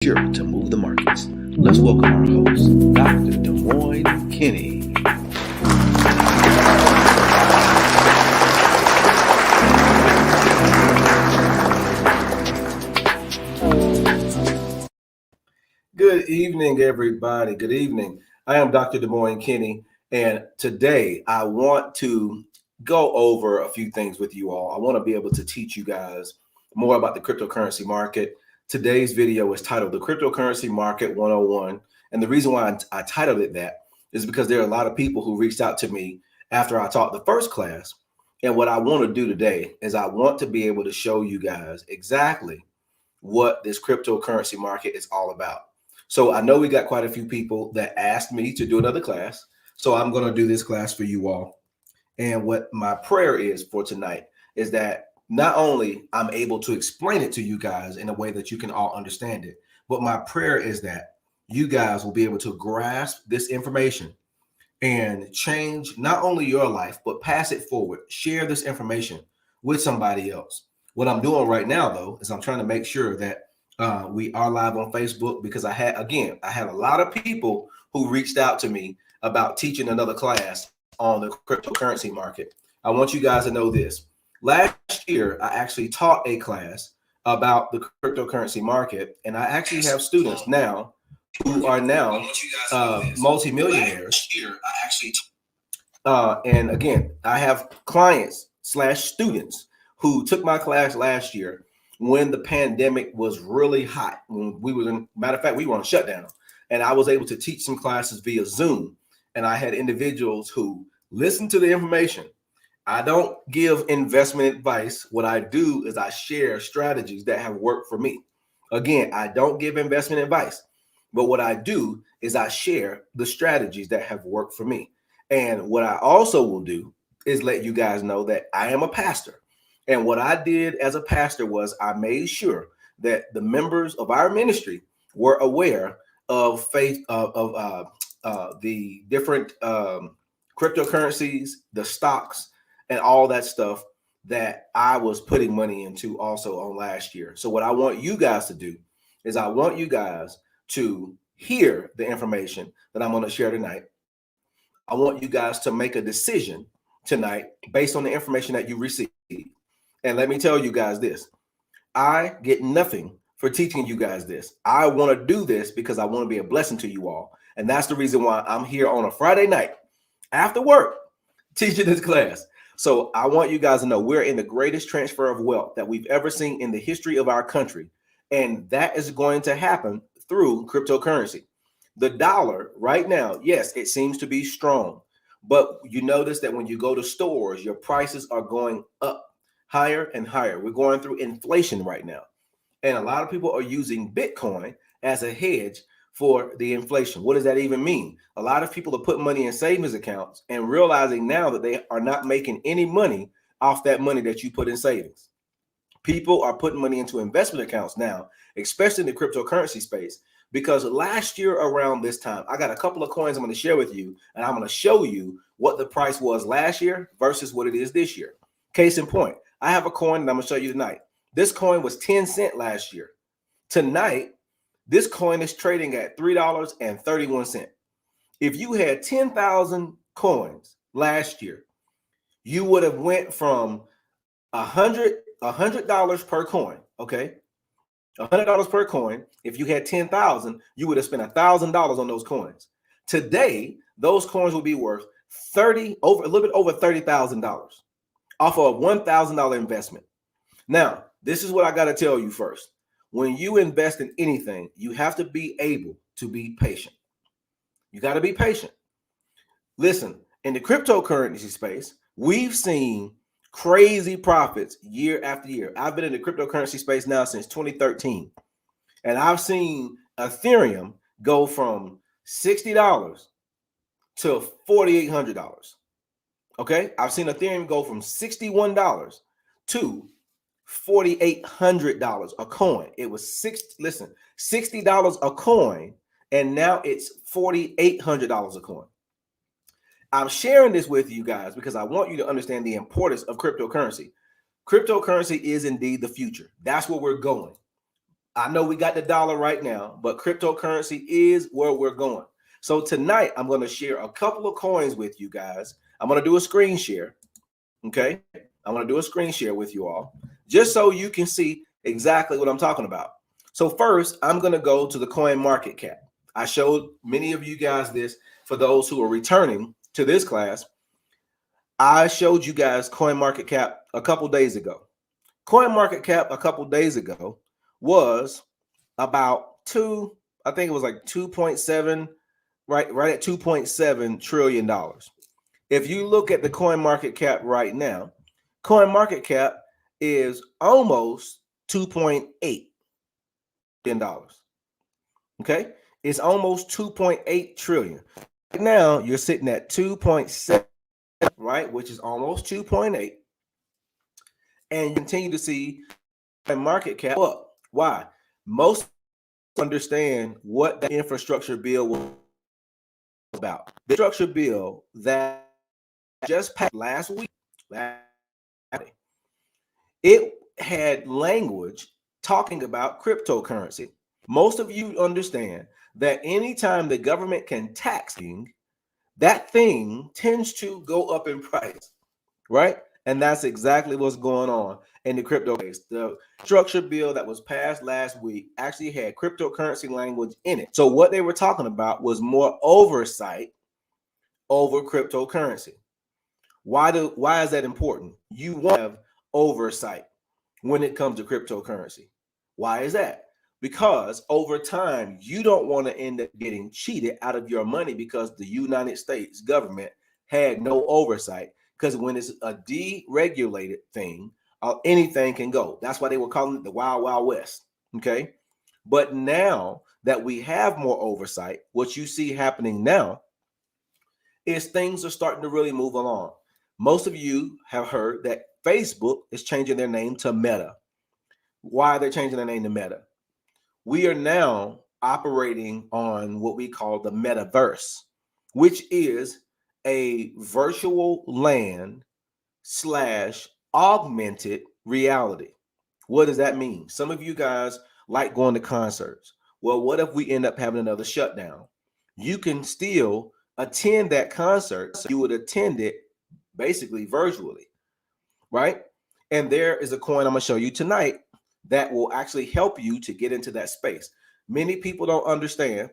sure to move the markets. Let's welcome our host, Dr. Des Moines Kinney. Good evening, everybody. Good evening. I am Dr. Des Moines Kinney, and today I want to go over a few things with you all. I want to be able to teach you guys more about the cryptocurrency market. Today's video is titled The Cryptocurrency Market 101. And the reason why I titled it that is because there are a lot of people who reached out to me after I taught the first class. And what I want to do today is I want to be able to show you guys exactly what this cryptocurrency market is all about. So I know we got quite a few people that asked me to do another class. So I'm going to do this class for you all. And what my prayer is for tonight is that not only I'm able to explain it to you guys in a way that you can all understand it, but my prayer is that you guys will be able to grasp this information and change not only your life, but pass it forward, share this information with somebody else. What I'm doing right now, though, is I'm trying to make sure that we are live on Facebook, because I had a lot of people who reached out to me about teaching another class on the cryptocurrency market. I want you guys to know this. Last year, I actually taught a class about the cryptocurrency market, and I actually have students now who are now multimillionaires. And again, I have clients / students who took my class last year when the pandemic was really hot. When we were matter of fact, we were on shutdown, and I was able to teach some classes via Zoom. And I had individuals who listened to the information. I don't give investment advice. What I do is I share strategies that have worked for me. Again, I don't give investment advice, but what I do is I share the strategies that have worked for me. And what I also will do is let you guys know that I am a pastor. And what I did as a pastor was I made sure that the members of our ministry were aware of the different cryptocurrencies, the stocks, and all that stuff that I was putting money into also on last year. So what I want you guys to do is I want you guys to hear the information that I'm going to share tonight. I want you guys to make a decision tonight based on the information that you receive. And let me tell you guys this. I get nothing for teaching you guys this. I want to do this because I want to be a blessing to you all. And that's the reason why I'm here on a Friday night after work teaching this class. So I want you guys to know we're in the greatest transfer of wealth that we've ever seen in the history of our country. And that is going to happen through cryptocurrency. The dollar right now, yes, it seems to be strong. But you notice that when you go to stores, your prices are going up higher and higher. We're going through inflation right now. And a lot of people are using Bitcoin as a hedge for the inflation. What does that even mean? A lot of people are putting money in savings accounts and realizing now that they are not making any money off that money that you put in savings. People are putting money into investment accounts now, especially in the cryptocurrency space, because last year around this time, I got a couple of coins I'm going to share with you, and I'm going to show you what the price was last year versus what it is this year. Case in point, I have a coin that I'm going to show you tonight. This coin was 10 cents last year. Tonight, this coin is trading at $3.31. If you had 10,000 coins last year, you would have went from $100 per coin. Okay, $100 per coin. If you had 10,000, you would have spent $1,000 on those coins. Today, those coins will be worth a little bit over $30,000 off of a $1,000 investment. Now, this is what I got to tell you first. When you invest in anything, you have to be able to be patient. You got to be patient. Listen, in the cryptocurrency space, we've seen crazy profits year after year. I've been in the cryptocurrency space now since 2013, and I've seen Ethereum go from $60 to $4,800. Okay, I've seen Ethereum go from $61 to $4,800 a coin. It was $60 a coin, and now it's $4,800 a coin. I'm sharing this with you guys because I want you to understand the importance of cryptocurrency. Cryptocurrency is indeed the future. That's where we're going. I know we got the dollar right now, but cryptocurrency is where we're going. So tonight, I'm going to share a couple of coins with you guys. I'm going to do a screen share. Okay. I'm going to do a screen share with you all just so you can see exactly what I'm talking about. So first, I'm going to go to the coin market cap. I showed many of you guys this. For those who are returning to this class, I showed you guys coin market cap a couple days ago. Coin market cap a couple days ago was about I think it was like 2.7, right at $2.7 trillion. If you look at the coin market cap right now, coin market cap is almost $2.8 billion. Okay, it's almost 2.8 trillion. Right now, you're sitting at 2.7, right, which is almost 2.8, and you continue to see market cap up. Why? Most understand what the infrastructure bill was about. The infrastructure bill that just passed last week, it had language talking about cryptocurrency. Most of you understand that anytime the government can tax things, that thing tends to go up in price, right? And that's exactly what's going on in the crypto space. The structure bill that was passed last week actually had cryptocurrency language in it. So what they were talking about was more oversight over cryptocurrency. Why is that important? You want to have oversight when it comes to cryptocurrency. Why is that? Because over time, you don't want to end up getting cheated out of your money because the United States government had no oversight. Because when it's a deregulated thing, anything can go. That's why they were calling it the Wild Wild West. Okay. But now that we have more oversight, what you see happening now is things are starting to really move along. Most of you have heard that Facebook is changing their name to Meta. Why are they changing their name to Meta? We are now operating on what we call the metaverse, which is a virtual land / augmented reality. What does that mean? Some of you guys like going to concerts. Well, what if we end up having another shutdown? You can still attend that concert. So you would attend it basically virtually, right? And there is a coin I'm going to show you tonight that will actually help you to get into that space. Many people don't understand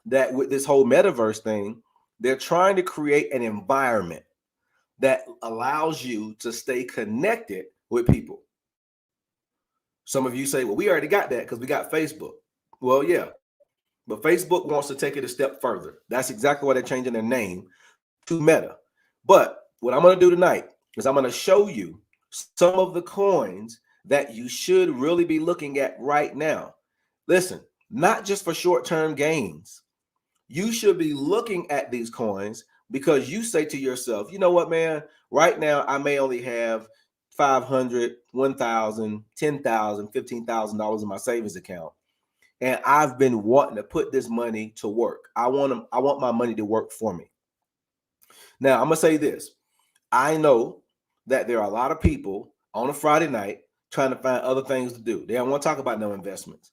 that with this whole metaverse thing, they're trying to create an environment that allows you to stay connected with people. Some of you say, well, we already got that because we got Facebook. Well, yeah, but Facebook wants to take it a step further. That's exactly why they're changing their name to Meta. But what I'm going to do tonight is I'm going to show you some of the coins that you should really be looking at right now. Listen, not just for short-term gains. You should be looking at these coins because you say to yourself, you know what, man, right now I may only have $500, $1,000, $10,000, $15,000 in my savings account. And I've been wanting to put this money to work. I want my money to work for me. Now, I'm going to say this. I know that there are a lot of people on a Friday night trying to find other things to do. They don't want to talk about no investments.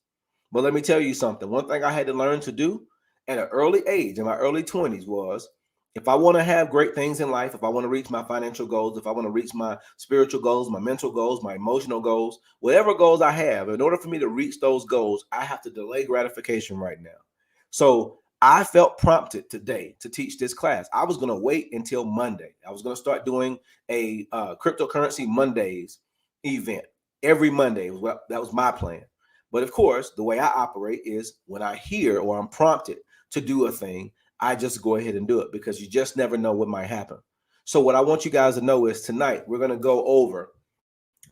But let me tell you something. One thing I had to learn to do at an early age, in my early 20s, was if I want to have great things in life, if I want to reach my financial goals, if I want to reach my spiritual goals, my mental goals, my emotional goals, whatever goals I have, in order for me to reach those goals, I have to delay gratification right now. So I felt prompted today to teach this class. I was going to wait until Monday. I was going to start doing a cryptocurrency Mondays event every Monday. That was my plan. But of course, the way I operate is when I hear or I'm prompted to do a thing, I just go ahead and do it because you just never know what might happen. So what I want you guys to know is tonight we're going to go over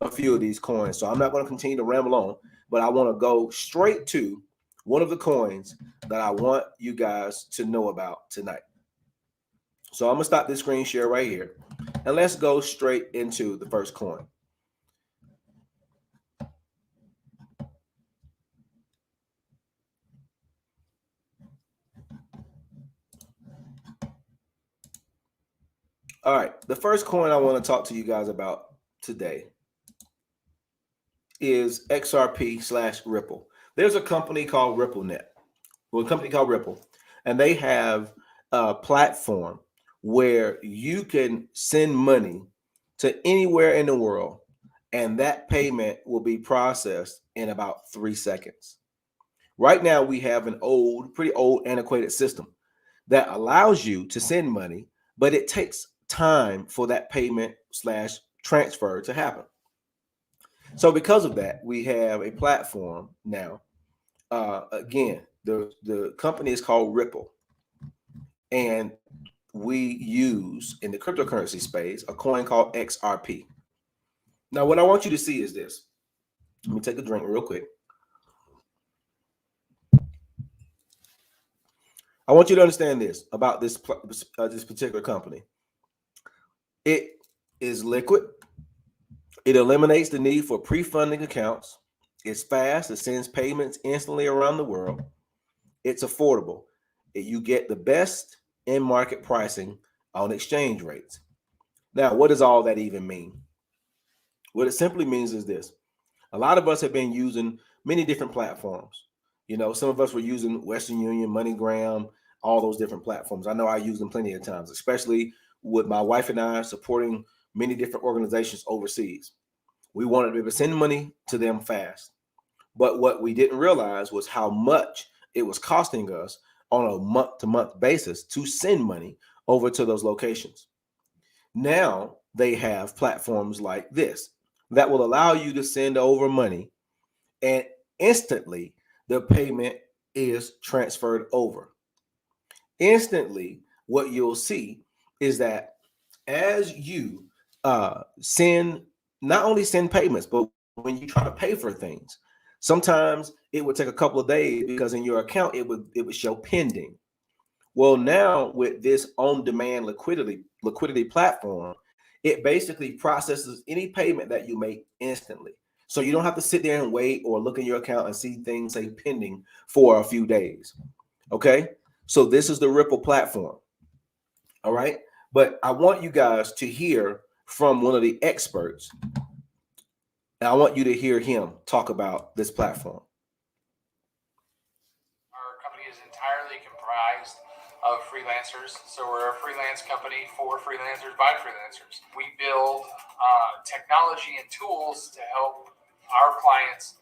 a few of these coins. So I'm not going to continue to ramble on, but I want to go straight to one of the coins that I want you guys to know about tonight. So I'm going to stop this screen share right here and let's go straight into the first coin. All right, the first coin I want to talk to you guys about today is XRP/Ripple. There's a company called RippleNet. Well, a company called Ripple, and they have a platform where you can send money to anywhere in the world, and that payment will be processed in about 3 seconds. Right now, we have an pretty old, antiquated system that allows you to send money, but it takes time for that payment/transfer to happen. So, because of that, we have a platform now. Again, the company is called Ripple, and we use in the cryptocurrency space a coin called XRP. Now, what I want you to see is this. Let me take a drink real quick. I want you to understand this about this particular company. It is liquid. It eliminates the need for pre-funding accounts. It's fast. It sends payments instantly around the world. It's affordable. You get the best in market pricing on exchange rates. Now, what does all that even mean? What it simply means is this. A lot of us have been using many different platforms. Some of us were using Western Union, MoneyGram, all those different platforms. I know I use them plenty of times, especially with my wife and I supporting many different organizations overseas. We wanted to be able to send money to them fast. But what we didn't realize was how much it was costing us on a month-to-month basis to send money over to those locations. Now they have platforms like this that will allow you to send over money, and instantly the payment is transferred over. Instantly, what you'll see is that as you not only send payments, but when you try to pay for things, sometimes it would take a couple of days because in your account it would show pending. Well, now with this on-demand liquidity platform, it basically processes any payment that you make instantly. So you don't have to sit there and wait or look in your account and see things say pending for a few days. Okay, so this is the Ripple platform. All right, but I want you guys to hear from one of the experts. And I want you to hear him talk about this platform. Our company is entirely comprised of freelancers. So we're a freelance company for freelancers by freelancers. We build technology and tools to help our clients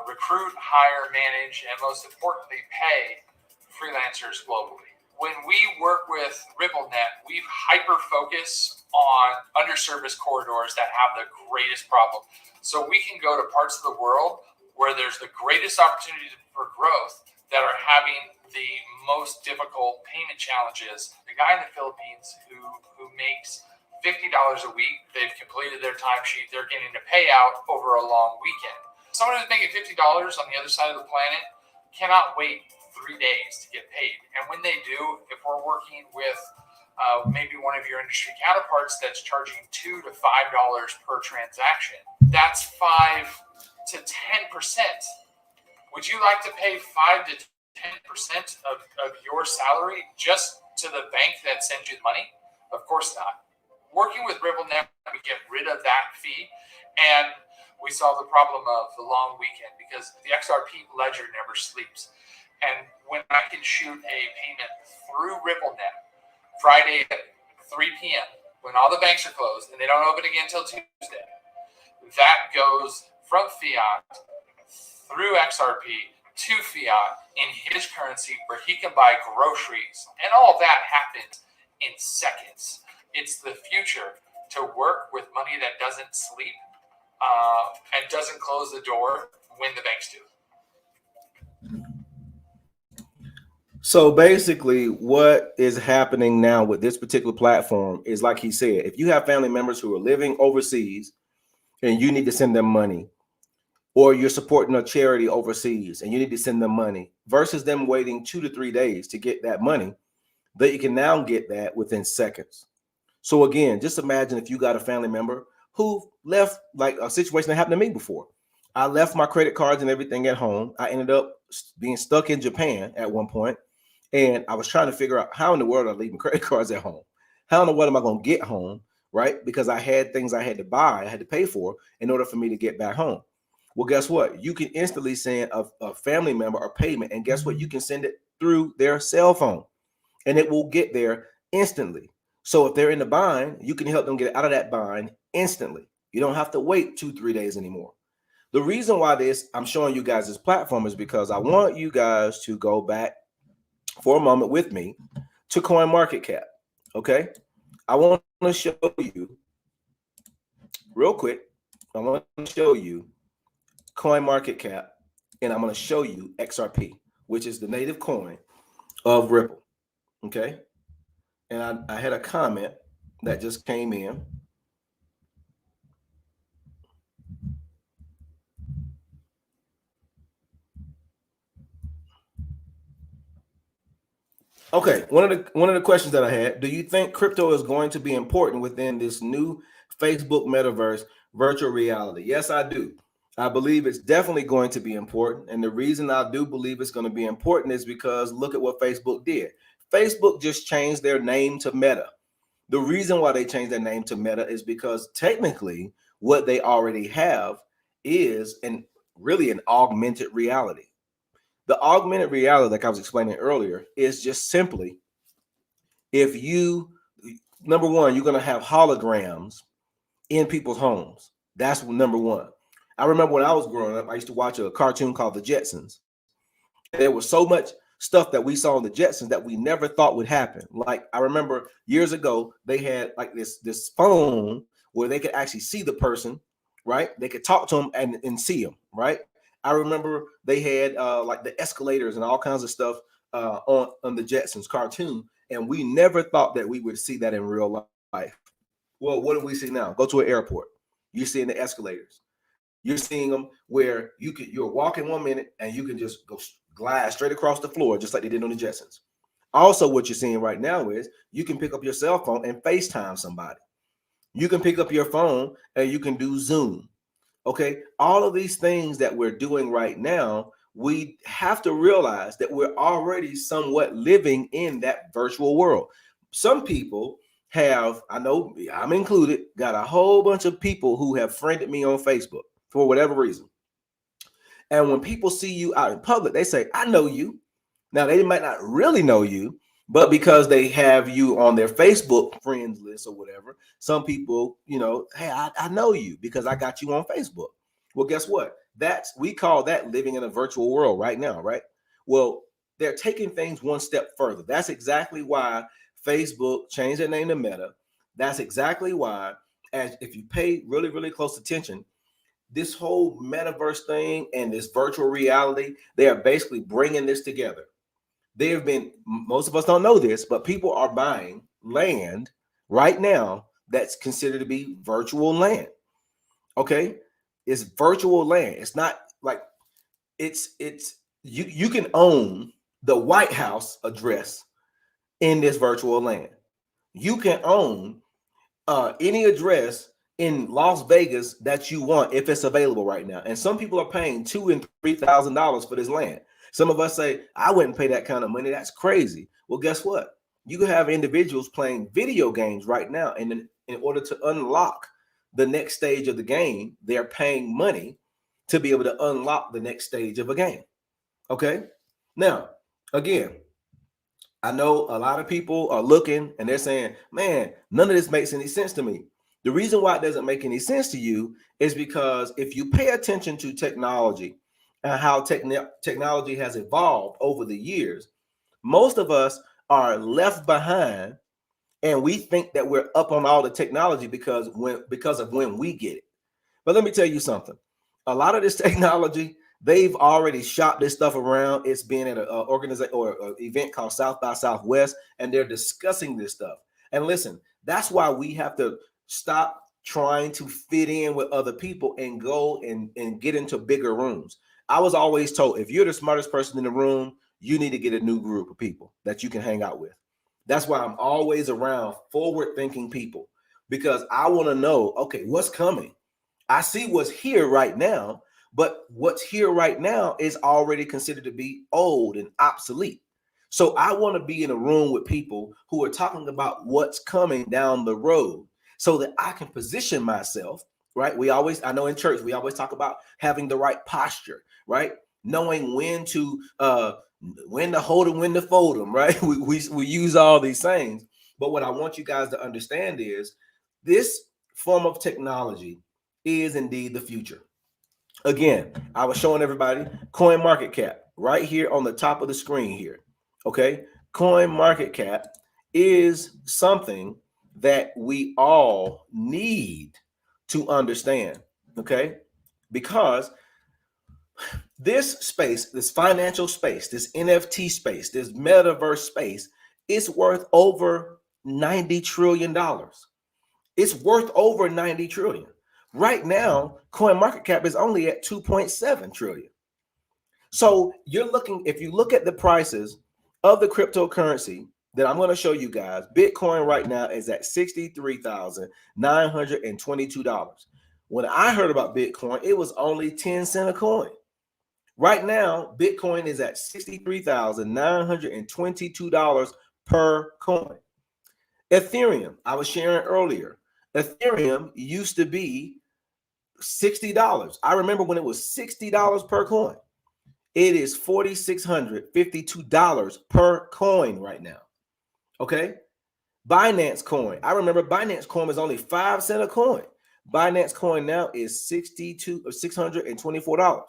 recruit, hire, manage, and most importantly, pay freelancers globally. When we work with RippleNet, we hyper-focus on underserviced corridors that have the greatest problem. So we can go to parts of the world where there's the greatest opportunity for growth that are having the most difficult payment challenges. The guy in the Philippines who makes $50 a week, they've completed their timesheet, they're getting a payout over a long weekend. Someone who's making $50 on the other side of the planet cannot wait 3 days to get paid. And when they do, if we're working with maybe one of your industry counterparts that's charging $2 to $5 per transaction, that's 5 to 10%. Would you like to pay 5 to 10% of your salary just to the bank that sends you the money? Of course not. Working with RippleNet, we get rid of that fee, and we solve the problem of the long weekend because the XRP ledger never sleeps. And when I can shoot a payment through RippleNet Friday at 3 p.m., when all the banks are closed and they don't open again until Tuesday, that goes from fiat through XRP to fiat in his currency where he can buy groceries. And all that happens in seconds. It's the future to work with money that doesn't sleep and doesn't close the door when the banks do. So basically what is happening now with this particular platform is, like he said, if you have family members who are living overseas and you need to send them money, or you're supporting a charity overseas and you need to send them money, versus them waiting 2 to 3 days to get that money, that you can now get that within seconds. So again, just imagine if you got a family member who left, like a situation that happened to me before. I left my credit cards and everything at home. I ended up being stuck in Japan at one point, and I was trying to figure out how in the world I'm leaving credit cards at home. How in the world am I going to get home, right? Because I had things I had to buy, I had to pay for in order for me to get back home. Well, guess what? You can instantly send a family member a payment, and guess what? You can send it through their cell phone, and it will get there instantly. So if they're in the bind, you can help them get out of that bind instantly. You don't have to wait 2-3 days anymore. The reason why I'm showing you guys this platform is because I want you guys to go back for a moment with me to CoinMarketCap. Okay, I want to show you real quick. I want to show you CoinMarketCap, and I'm going to show you XRP, which is the native coin of Ripple. Okay, and I had a comment that just came in. Okay, one of the questions that I had: do you think crypto is going to be important within this new Facebook metaverse virtual reality? Yes, I do. I believe it's definitely going to be important, and the reason I do believe it's going to be important is because look at what Facebook did. Facebook just changed their name to Meta. The reason why they changed their name to Meta is because technically what they already have is really an augmented reality. The augmented reality, like I was explaining earlier, is just simply if you, number one, you're going to have holograms in people's homes. That's number one. I remember when I was growing up, I used to watch a cartoon called The Jetsons. There was so much stuff that we saw in The Jetsons that we never thought would happen. Like I remember years ago, they had like this phone where they could actually see the person, right? They could talk to them and see them, right? I remember they had like the escalators and all kinds of stuff on the Jetsons cartoon, and we never thought that we would see that in real life. Well, what do we see now? Go to an airport. You're seeing the escalators. You're seeing them where you're walking 1 minute and you can just go glide straight across the floor, just like they did on the Jetsons. Also, what you're seeing right now is you can pick up your cell phone and FaceTime somebody. You can pick up your phone and you can do Zoom. Okay, all of these things that we're doing right now, we have to realize that we're already somewhat living in that virtual world. Some people have, I know I'm included, got a whole bunch of people who have friended me on Facebook for whatever reason. And when people see you out in public, they say, I know you. Now, they might not really know you, but because they have you on their Facebook friends list or whatever, some people, hey, I know you because I got you on Facebook. Well, guess what? We call that living in a virtual world right now, right? Well, they're taking things one step further. That's exactly why Facebook changed their name to Meta. That's exactly why, as if you pay really, really close attention, this whole metaverse thing and this virtual reality, they are basically bringing this together. They have been, most of us don't know this, but people are buying land right now that's considered to be virtual land. Okay, it's virtual land. It's not like you can own the White House address in this virtual land. You can own any address in Las Vegas that you want if it's available right now. And some people are paying $2,000 and $3,000 for this land. Some of us say, I wouldn't pay that kind of money. That's crazy. Well, guess what? You can have individuals playing video games right now. And in order to unlock the next stage of the game, they're paying money to be able to unlock the next stage of a game. Okay. Now, again, I know a lot of people are looking and they're saying, man, none of this makes any sense to me. The reason why it doesn't make any sense to you is because if you pay attention to technology and how technology has evolved over the years, most of us are left behind and we think that we're up on all the technology because of when we get it. But let me tell you something. A lot of this technology, they've already shopped this stuff around. It's been at an organization or an event called South by Southwest, and they're discussing this stuff. And listen, that's why we have to stop trying to fit in with other people and go and get into bigger rooms. I was always told, if you're the smartest person in the room, you need to get a new group of people that you can hang out with. That's why I'm always around forward-thinking people, because I want to know, okay, what's coming? I see what's here right now, but what's here right now is already considered to be old and obsolete. So I want to be in a room with people who are talking about what's coming down the road so that I can position myself right? I know in church, we always talk about having the right posture, right? Knowing when to hold them, when to fold them, right? We use all these things. But what I want you guys to understand is this form of technology is indeed the future. Again, I was showing everybody Coin Market Cap right here on the top of the screen here. Okay. Coin Market Cap is something that we all need to understand. Okay. Because this space, this financial space, this NFT space, this metaverse space is worth over $90 trillion. It's worth over 90 trillion. Right now, coin market cap is only at 2.7 trillion. So you're looking, if you look at the prices of the cryptocurrency that I'm going to show you guys, Bitcoin right now is at $63,922. When I heard about Bitcoin, it was only 10 cents a coin. Right now, Bitcoin is at $63,922 per coin. Ethereum, I was sharing earlier, Ethereum used to be $60. I remember when it was $60 per coin. It is $4,652 per coin right now. Okay. Binance Coin. I remember Binance Coin was only 5 cents a coin. Binance Coin now is $624.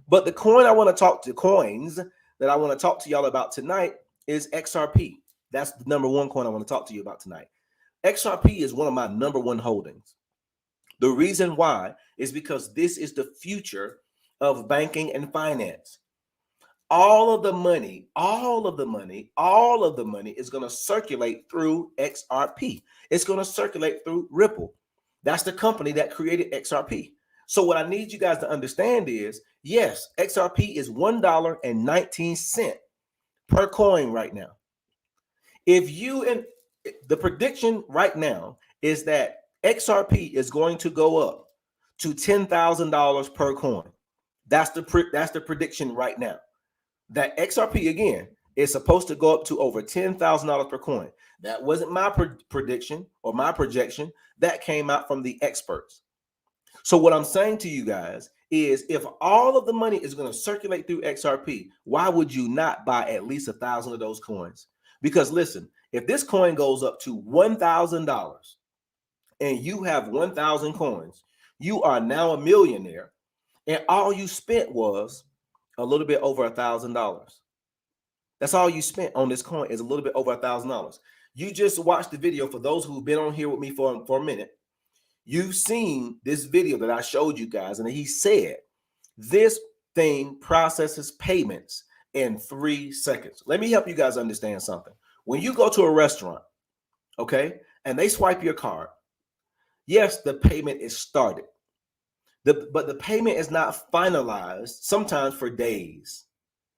But the coin I want to talk to, coins that I want to talk to y'all about tonight is XRP. That's the number one coin I want to talk to you about tonight. XRP is one of my number one holdings. The reason why is because this is the future of banking and finance. All of the money is going to circulate through XRP. It's going to circulate through Ripple. That's the company that created XRP. So what I need you guys to understand is, yes, XRP is $1.19 per coin right now. The prediction right now is that XRP is going to go up to $10,000 per coin. That's the prediction right now. That XRP again is supposed to go up to over $10,000 per coin. That wasn't my prediction or my projection. That came out from the experts. So what I'm saying to you guys is, if all of the money is going to circulate through XRP, why would you not buy at least 1,000 of those coins? Because listen, if this coin goes up to $1,000 and you have 1,000 coins, you are now a millionaire, and all you spent was a little bit over $1,000. That's all you spent on this coin, is a little bit over $1,000. You just watched the video. For those who've been on here with me for a minute, you've seen this video that I showed you guys, and he said this thing processes payments in 3 seconds. Let me help you guys understand something. When you go to a restaurant, okay, and they swipe your card, yes, the payment is started. But the payment is not finalized sometimes for days.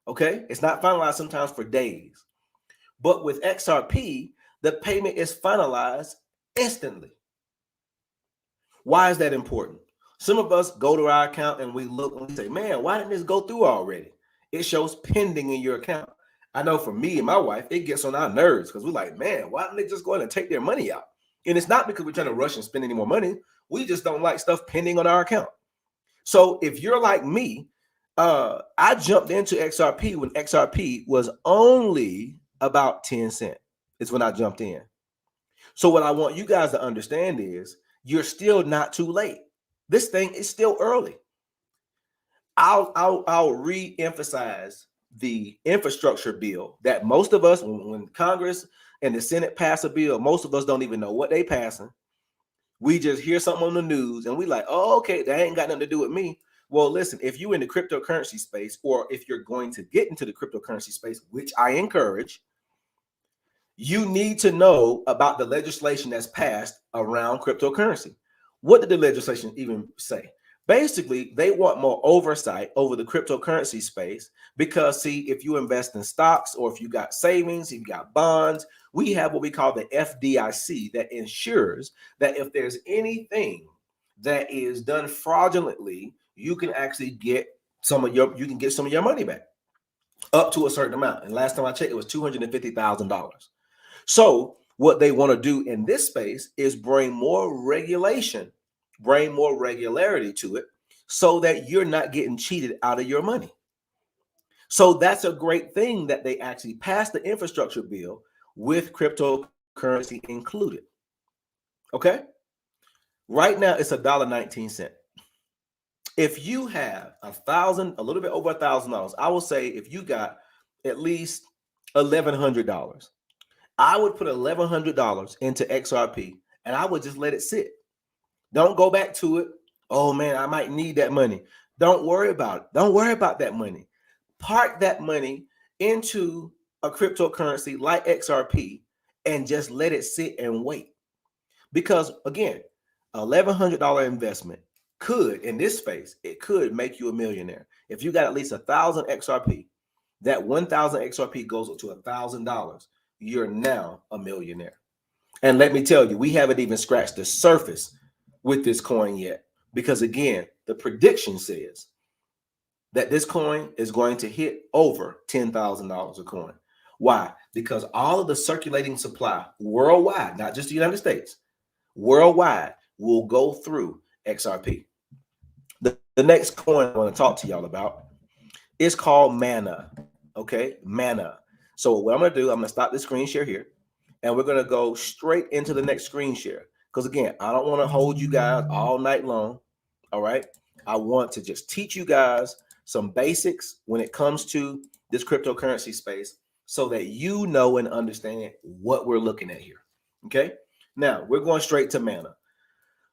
Okay, it's not finalized sometimes for days. But with XRP, the payment is finalized instantly. Why is that important? Some of us go to our account and we look and we say, man, why didn't this go through already? It shows pending in your account. I know for me and my wife, it gets on our nerves because we're like, man, why didn't they just go ahead and take their money out? And it's not because we're trying to rush and spend any more money. We just don't like stuff pending on our account. So if you're like me, I jumped into XRP when XRP was only about 10 cents. It's when I jumped in. So what I want you guys to understand is, you're still not too late. This thing is still early. I'll re-emphasize the infrastructure bill that most of us, when Congress and the Senate pass a bill, most of us don't even know what they passing. We just hear something on the news and we like, oh, okay, that ain't got nothing to do with me. Well, listen, if you're in the cryptocurrency space, or if you're going to get into the cryptocurrency space, which I encourage, you need to know about the legislation that's passed around cryptocurrency. What did the legislation even say? Basically, they want more oversight over the cryptocurrency space because, see, if you invest in stocks, or if you got savings, if you got bonds, we have what we call the FDIC that ensures that if there's anything that is done fraudulently, you can actually get some of your money back up to a certain amount. And last time I checked, it was $250,000. So what they want to do in this space is bring more regulation bring more regularity to it so that you're not getting cheated out of your money. So that's a great thing that they actually passed the infrastructure bill with cryptocurrency included. Okay. Right now it's $1.19. If you have a little bit over $1,000, I will say if you got at least $1,100, I would put $1,100 into XRP and I would just let it sit. Don't go back to it. Oh man, I might need that money. Don't worry about it. Don't worry about that money. Park that money into a cryptocurrency like XRP and just let it sit and wait. Because again, $1,100 investment could, in this space, it could make you a millionaire. If you got at least 1,000 XRP, that 1,000 XRP goes up to $1,000. You're now a millionaire. And let me tell you, we haven't even scratched the surface with this coin yet. Because again, the prediction says that this coin is going to hit over $10,000 a coin. Why? Because all of the circulating supply worldwide, not just the United States, worldwide will go through XRP. The next coin I want to talk to y'all about is called Mana. Okay, Mana. So what I'm going to do, I'm going to stop the screen share here, and we're going to go straight into the next screen share. Because again, I don't want to hold you guys all night long. All right. I want to just teach you guys some basics when it comes to this cryptocurrency space so that you know and understand what we're looking at here. Okay. Now we're going straight to Mana.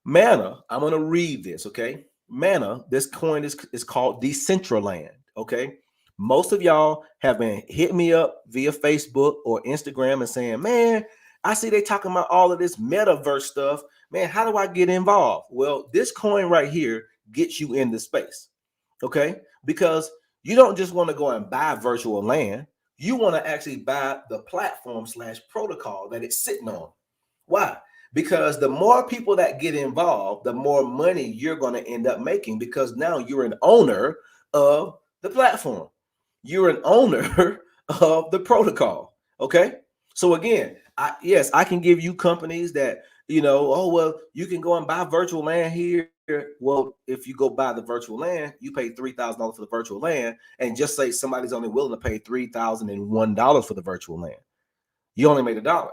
Mana, I'm going to read this. Okay. Mana, this coin is called Decentraland. Okay. Most of y'all have been hitting me up via Facebook or Instagram and saying, man, I see they talking about all of this metaverse stuff. Man, how do I get involved? Well, this coin right here gets you in the space. Okay. Because you don't just want to go and buy virtual land. You want to actually buy the platform / protocol that it's sitting on. Why? Because the more people that get involved, the more money you're going to end up making, because now you're an owner of the platform. You're an owner of the protocol. Okay. So again, I can give you companies that, oh, well, you can go and buy virtual land here. Well, if you go buy the virtual land, you pay $3,000 for the virtual land, and just say somebody's only willing to pay $3,001 for the virtual land. You only made $1.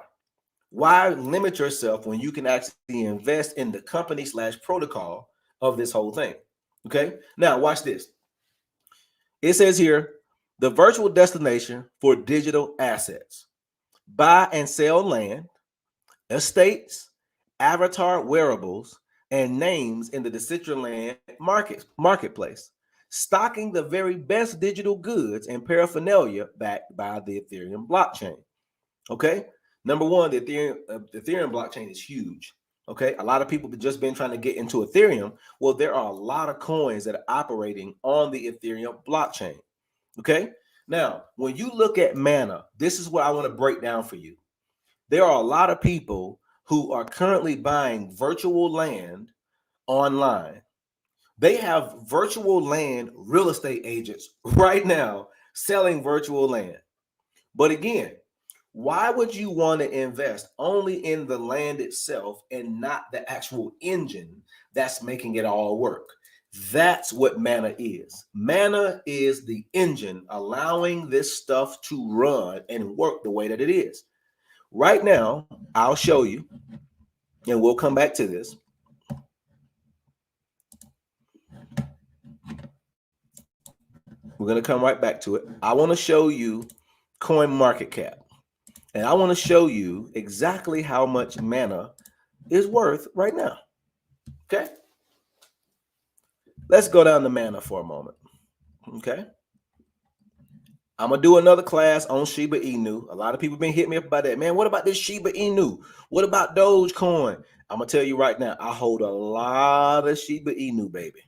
Why limit yourself when you can actually invest in the company / protocol of this whole thing? Okay. Now watch this. It says here, the virtual destination for digital assets. Buy and sell land, estates, avatar wearables, and names in the Decentraland marketplace, stocking the very best digital goods and paraphernalia backed by the Ethereum blockchain. Okay. Number one, the Ethereum blockchain is huge. Okay. A lot of people have just been trying to get into Ethereum. Well, there are a lot of coins that are operating on the Ethereum blockchain. Okay. Now, when you look at Mana, this is what I want to break down for you. There are a lot of people who are currently buying virtual land online. They have virtual land real estate agents right now selling virtual land. But again, why would you want to invest only in the land itself and not the actual engine that's making it all work? That's what Mana is. Mana is the engine allowing this stuff to run and work the way that it is. Right now, I'll show you, and we'll come back to this. We're going to come right back to it. I want to show you CoinMarketCap. And I want to show you exactly how much Mana is worth right now. Okay. Let's go down to Mana for a moment. Okay. I'm going to do another class on Shiba Inu. A lot of people have been hitting me up about that. Man, what about this Shiba Inu? What about Dogecoin? I'm going to tell you right now, I hold a lot of Shiba Inu, baby.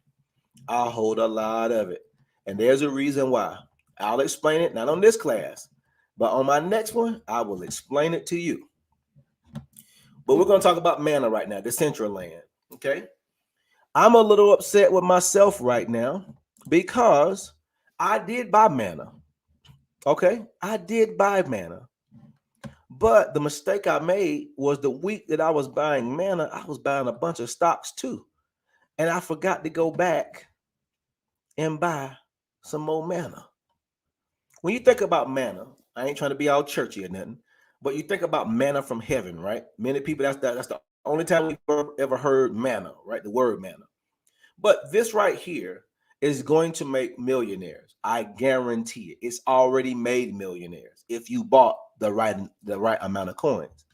I hold a lot of it. And there's a reason why. I'll explain it, not on this class, but on my next one, I will explain it to you. But we're going to talk about Mana right now, Decentraland. Okay. I'm a little upset with myself right now because I did buy Mana. Okay. I did buy Mana. But the mistake I made was the week that I was buying Mana, I was buying a bunch of stocks too. and I forgot to go back and buy some more manna. When you think about manna, I ain't trying to be all churchy or nothing, but you think about manna from heaven, right? Many people, that's the only time we've ever heard manna, right? The word manna. But this right here is going to make millionaires. I guarantee it. It's already made millionaires if you bought the right amount of coins.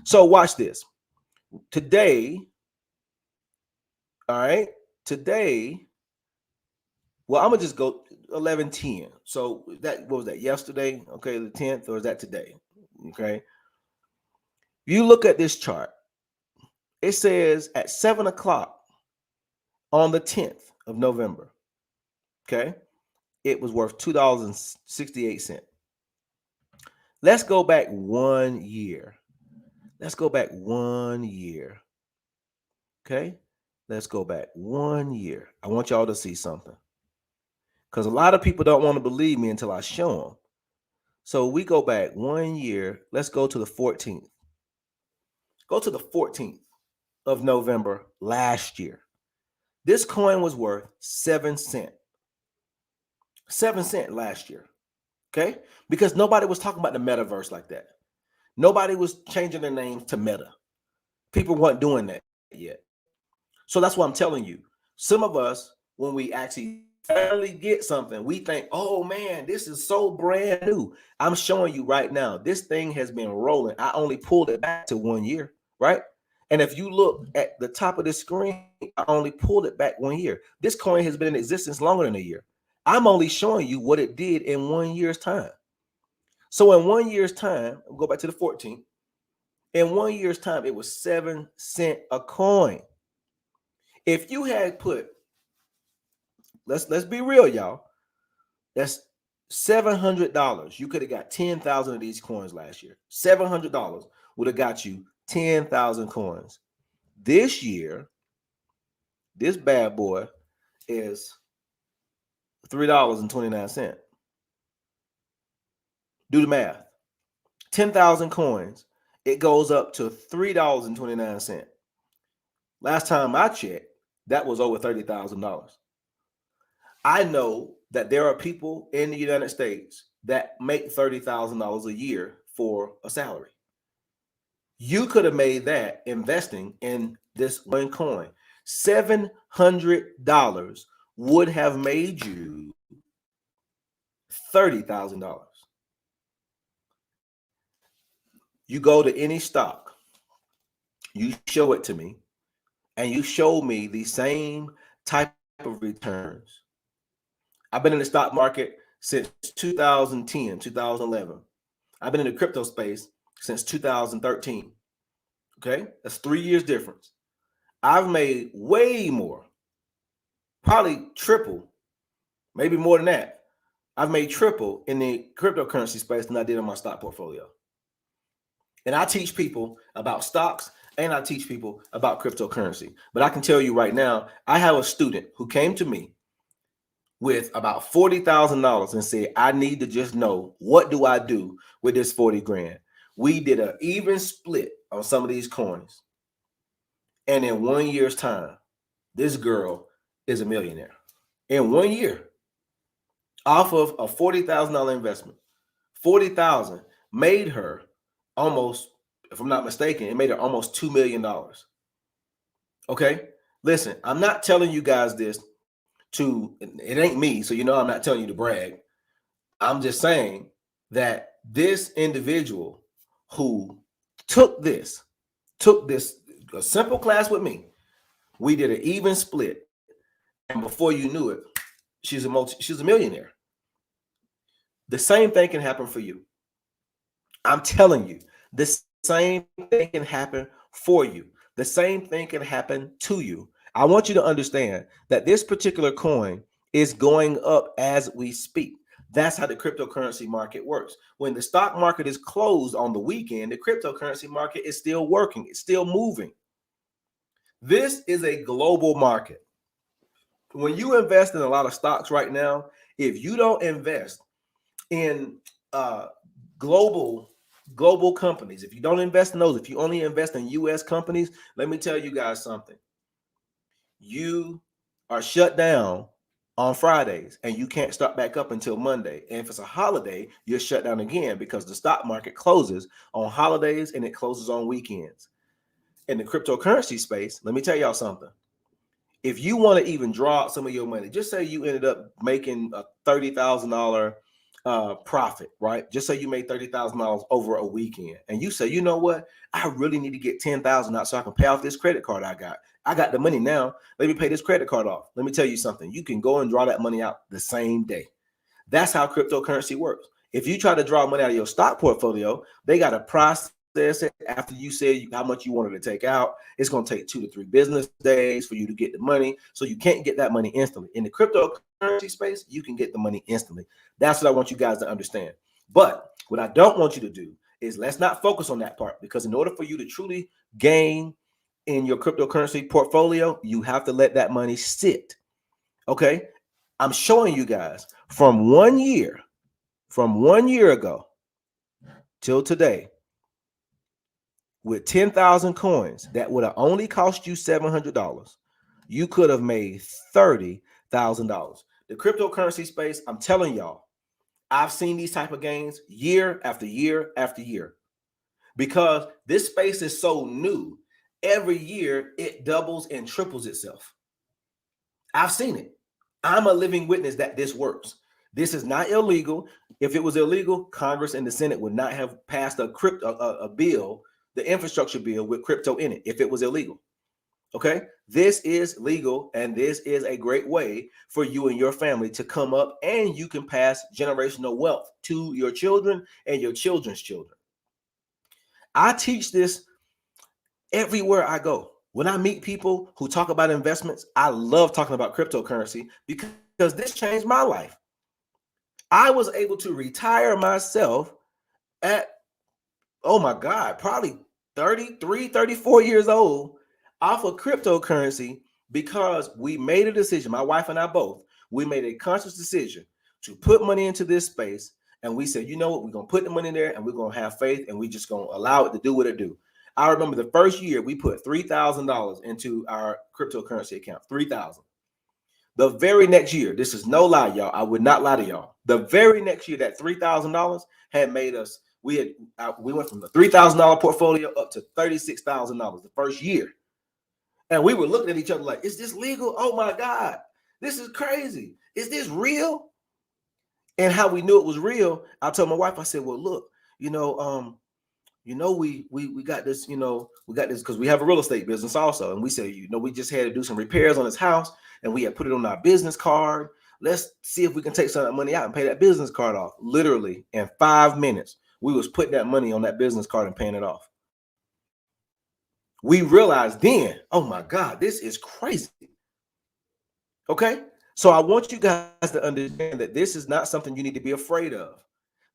So watch this. Today, all right, today, well, I'm gonna just go 11:10. So that, what was that, yesterday? Okay, the 10th, or is that today? Okay. You look at this chart, it says at 7 o'clock on the 10th of November, okay, it was worth $2.68. Let's go back 1 year. Let's go back 1 year. Okay. Let's go back 1 year. I want y'all to see something, because a lot of people don't want to believe me until I show them. So we go back 1 year. Let's go to the 14th. Go to the 14th of November last year. This coin was worth 7 cents. 7 cents last year. Okay. Because nobody was talking about the metaverse like that. Nobody was changing their name to Meta. People weren't doing that yet. So that's what I'm telling you. Some of us, when we actually finally get something, we think, oh man, this is so brand new. I'm showing you right now, this thing has been rolling. I only pulled it back to 1 year, right? And if you look at the top of the screen, I only pulled it back 1 year. This coin has been in existence longer than a year. I'm only showing you what it did in 1 year's time. So in 1 year's time, I'll go back to the 14th. In 1 year's time, it was 7 cents a coin. If you had put, let's be real, y'all, that's $700. You could have got 10,000 of these coins last year. $700 would have got you 10,000 coins. This year, this bad boy is $3.29. Do the math. 10,000 coins, it goes up to $3.29. Last time I checked, that was over $30,000. I know that there are people in the United States that make $30,000 a year for a salary. You could have made that investing in this one coin. $700 would have made you $30,000. You go to any stock, you show it to me, and you show me the same type of returns. I've been in the stock market since 2010, 2011. I've been in the crypto space since 2013. Okay, that's 3 years difference. I've made way more, probably triple, maybe more than that. I've made triple in the cryptocurrency space than I did in my stock portfolio. And I teach people about stocks and I teach people about cryptocurrency. But I can tell you right now, I have a student who came to me with about $40,000 and said, I need to just know, what do I do with this 40 grand? We did an even split on some of these coins. And in 1 year's time, this girl is a millionaire. In 1 year, off of a $40,000 investment. 40,000 made her almost, if I'm not mistaken, it made her almost $2 million. Okay, listen, I'm not telling you guys this to, it ain't me, so you know I'm not telling you to brag. I'm just saying that this individual who took this, a simple class with me, we did an even split, and before you knew it, she's a millionaire. The same thing can happen for you. I'm telling you, the same thing can happen for you. The same thing can happen to you. I want you to understand that this particular coin is going up as we speak. That's how the cryptocurrency market works. When the stock market is closed on the weekend, the cryptocurrency market is still working. It's still moving. This is a global market. When you invest in a lot of stocks right now, if you don't invest in global companies, if you don't invest in those, if you only invest in US companies, let me tell you guys something. you are shut down on Fridays and you can't start back up until Monday. And if it's a holiday, you're shut down again because the stock market closes on holidays and it closes on weekends. In the cryptocurrency space, let me tell y'all something. If you want to even draw out some of your money, just say you ended up making a $30,000 profit, right? Just say you made $30,000 over a weekend, and you say, you know what? I really need to get 10,000 out so I can pay off this credit card I got. I got the money now. Let me pay this credit card off. Let me tell you something. You can go and draw that money out the same day. That's how cryptocurrency works. If you try to draw money out of your stock portfolio, they got to process it after you said how much you wanted to take out. It's going to take 2 to 3 business days for you to get the money. So you can't get that money instantly. In the cryptocurrency space, you can get the money instantly. That's what I want you guys to understand. But what I don't want you to do is let's not focus on that part, because in order for you to truly gain in your cryptocurrency portfolio, you have to let that money sit. Okay. I'm showing you guys from 1 year ago till today, with 10,000 coins that would have only cost you $700, you could have made $30,000. The cryptocurrency space, I'm telling y'all, I've seen these type of gains year after year after year, because this space is so new. Every year it doubles and triples itself. I've seen it. I'm a living witness that this works. This is not illegal. If it was illegal, Congress and the Senate would not have passed a bill, the infrastructure bill with crypto in it, if it was illegal. Okay, this is legal, and this is a great way for you and your family to come up, and you can pass generational wealth to your children and your children's children. I teach this everywhere I go. When I meet people who talk about investments, I love talking about cryptocurrency because this changed my life. I was able to retire myself at, oh my God, probably 33, 34 years old off of cryptocurrency, because we made a decision. My wife and I both, we made a conscious decision to put money into this space. And we said, you know what, we're going to put the money in there and we're going to have faith, and we're just going to allow it to do what it do. I remember the first year we put $3,000 into our cryptocurrency account, $3,000. The very next year, this is no lie, y'all, I would not lie to y'all. The very next year, that $3,000 had made us, we went from the $3,000 portfolio up to $36,000 the first year. And we were looking at each other like, is this legal? Oh my God, this is crazy. Is this real? And how we knew it was real, I told my wife, I said, well, look, we got this, we got this because we have a real estate business also. And we said, we just had to do some repairs on this house, and we had put it on our business card. Let's see if we can take some of that money out and pay that business card off. Literally in 5 minutes, we was putting that money on that business card and paying it off. We realized then, oh my God, this is crazy. Okay. So I want you guys to understand that this is not something you need to be afraid of.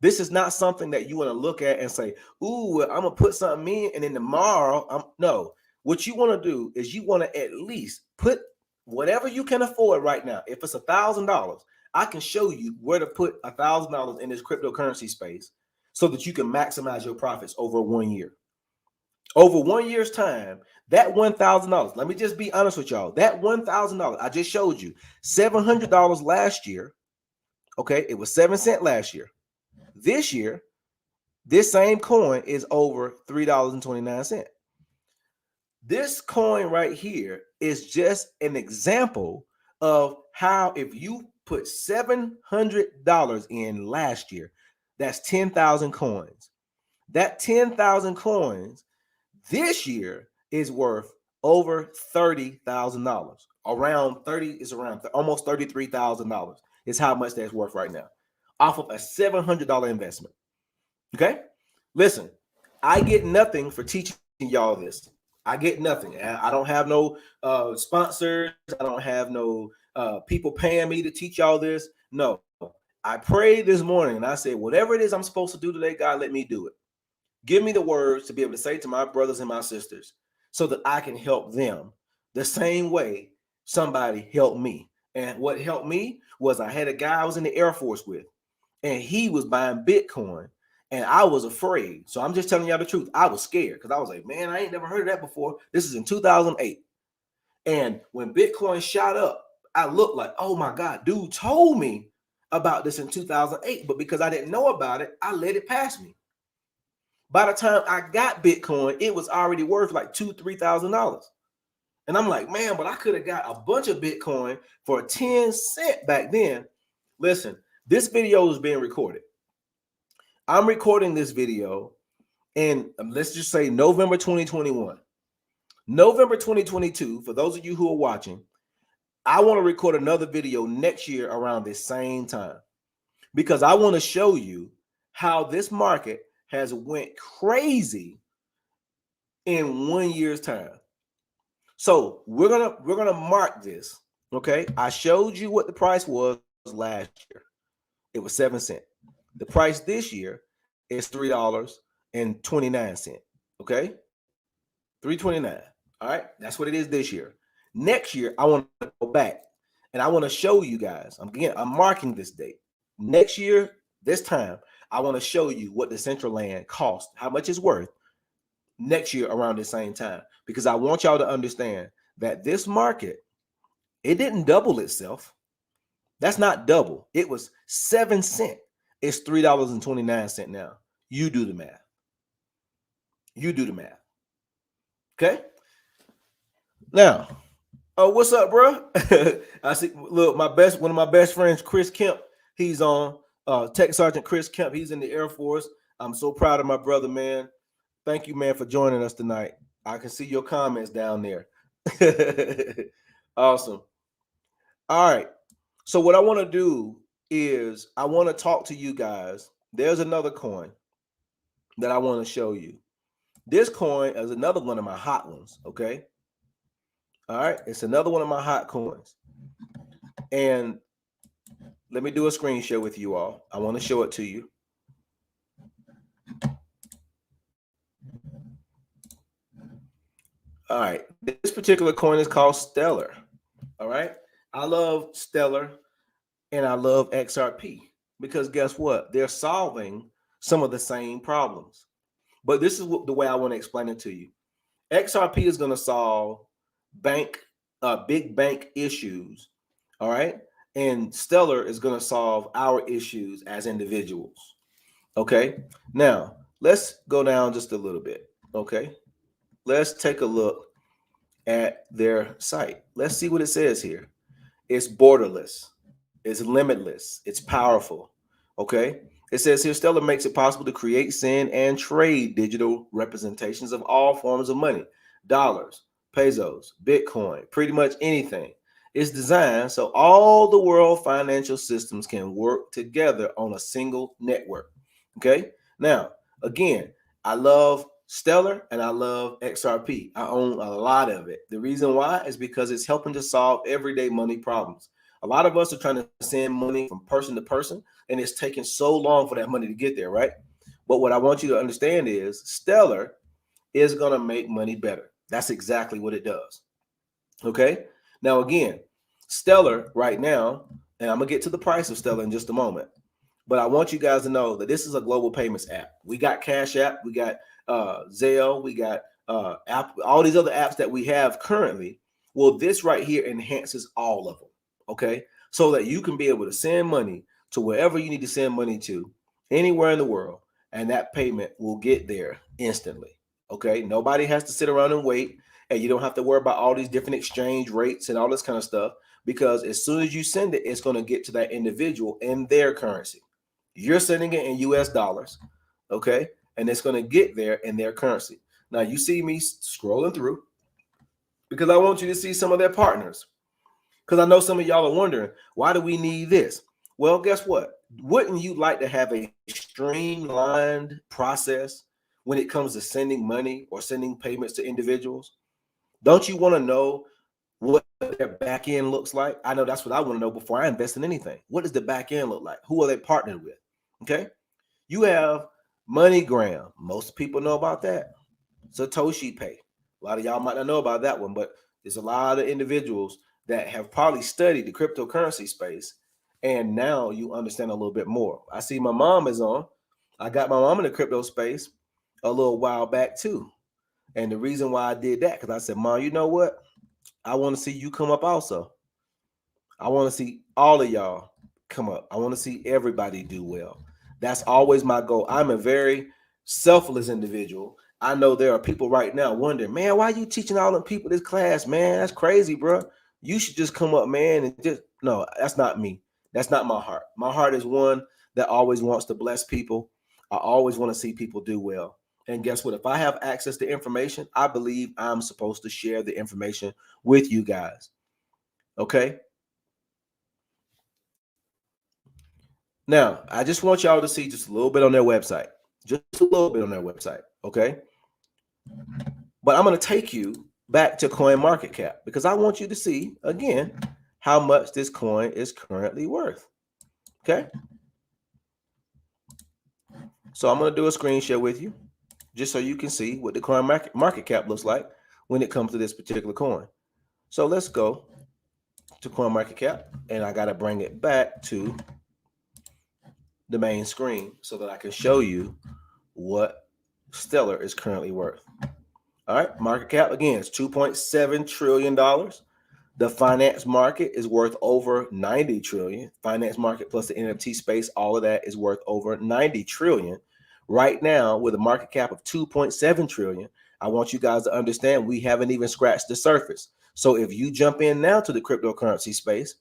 This is not something that you want to look at and say, ooh, I'm going to put something in, and then tomorrow, no. What you want to do is you want to at least put whatever you can afford right now. If it's $1,000, I can show you where to put $1,000 in this cryptocurrency space so that you can maximize your profits over 1 year. Over 1 year's time, that $1,000, let me just be honest with y'all, that $1,000, I just showed you $700 last year. Okay, it was 7 cents last year. This year, this same coin is over $3.29. This coin right here is just an example of how, if you put $700 in last year, that's 10,000 coins. That 10,000 coins this year is worth over $30,000. Around 30 is around almost $33,000 is how much that's worth right now, off of a $700 investment. Okay, listen, I get nothing for teaching y'all this. I get nothing. I don't have no sponsors. I don't have no people paying me to teach y'all this. No, I prayed this morning and I said, whatever it is I'm supposed to do today, God, let me do it. Give me the words to be able to say to my brothers and my sisters so that I can help them the same way somebody helped me. And what helped me was I had a guy I was in the Air Force with, and he was buying Bitcoin, and I was afraid. So I'm just telling y'all the truth. I was scared because I was like, man, I ain't never heard of that before. This is in 2008. And when Bitcoin shot up, I looked like, oh my God, dude told me about this in 2008. But because I didn't know about it, I let it pass me. By the time I got Bitcoin, it was already worth like $2,000-$3,000. And I'm like, man, but I could have got a bunch of Bitcoin for 10 cents back then. Listen, this video is being recorded. I'm recording this video in, let's just say, November 2021. November 2022, for those of you who are watching, I want to record another video next year around this same time, because I want to show you how this market has went crazy in 1 year's time. So we're gonna mark this. Okay, I showed you what the price was last year. It was 7 cents. The price this year is $3.29. Okay, $3.29. All right, that's what it is this year. Next year, I want to go back and I want to show you guys. I'm marking this date. Next year, this time, I want to show you what the Decentraland cost, how much it's worth next year around the same time, because I want y'all to understand that this market, it didn't double itself. That's not double. It was 7 cents. It's $3.29 now. You do the math. You do the math. Okay. Now, oh, what's up, bro? I see. Look, one of my best friends, Chris Kemp. He's on. Tech Sergeant Chris Kemp. He's in the Air Force. I'm so proud of my brother, man. Thank you, man, for joining us tonight. I can see your comments down there. Awesome. All right. So what I want to do is I want to talk to you guys. There's another coin that I want to show you. This coin is another one of my hot ones. Okay. All right. It's another one of my hot coins. And let me do a screen share with you all. I want to show it to you. All right, this particular coin is called Stellar. All right, I love Stellar and I love XRP because guess what? They're solving some of the same problems. But this is the way I want to explain it to you. XRP is going to solve big bank issues. All right, and Stellar is going to solve our issues as individuals. Okay, now let's go down just a little bit. Okay. Let's take a look at their site. Let's see what it says here. It's borderless. It's limitless. It's powerful. Okay. It says here, Stellar makes it possible to create, send, and trade digital representations of all forms of money, dollars, pesos, Bitcoin, pretty much anything. It's designed so all the world financial systems can work together on a single network. Okay. Now, again, I love Stellar and I love XRP. I own a lot of it. The reason why is because it's helping to solve everyday money problems. A lot of us are trying to send money from person to person, and it's taking so long for that money to get there, right? But what I want you to understand is Stellar is going to make money better. That's exactly what it does. Okay. Now, again, Stellar right now, and I'm going to get to the price of Stellar in just a moment, but I want you guys to know that this is a global payments app. We got Cash App, we got Zelle, we got app, all these other apps that we have currently. Well, this right here enhances all of them. Okay, so that you can be able to send money to wherever you need to send money to, anywhere in the world, and that payment will get there instantly. Okay, nobody has to sit around and wait, and you don't have to worry about all these different exchange rates and all this kind of stuff, because as soon as you send it, it's going to get to that individual in their currency. You're sending it in US dollars, okay, and it's going to get there in their currency. Now, you see me scrolling through because I want you to see some of their partners. Because I know some of y'all are wondering, why do we need this? Well, guess what? Wouldn't you like to have a streamlined process when it comes to sending money or sending payments to individuals? Don't you want to know what their back end looks like? I know that's what I want to know before I invest in anything. What does the back end look like? Who are they partnered with? Okay. You have MoneyGram. Most people know about that. Satoshi Pay. A lot of y'all might not know about that one, but there's a lot of individuals that have probably studied the cryptocurrency space, and now you understand a little bit more. I see my mom is on. I got my mom in the crypto space a little while back too. And the reason why I did that, because I said, Mom, you know what? I want to see you come up also. I want to see all of y'all come up. I want to see everybody do well. That's always my goal. I'm a very selfless individual. I know there are people right now wondering, man, why are you teaching all them people this class, man? That's crazy, bro. You should just come up, man, and just no, that's not me. That's not my heart. My heart is one that always wants to bless people. I always want to see people do well. And guess what? If I have access to information, I believe I'm supposed to share the information with you guys. Okay? Now, I just want y'all to see just a little bit on their website. Just a little bit on their website. Okay? But I'm going to take you back to CoinMarketCap because I want you to see, again, how much this coin is currently worth. Okay? So I'm going to do a screen share with you just so you can see what the coin market cap looks like when it comes to this particular coin. So let's go to CoinMarketCap, and I got to bring it back to the main screen so that I can show you what Stellar is currently worth. All right, market cap again is $2.7 trillion. The finance market is worth over 90 trillion. Finance market plus the NFT space, all of that is worth over 90 trillion. Right now, with a market cap of 2.7 trillion, I want you guys to understand we haven't even scratched the surface. So if you jump in now to the cryptocurrency space,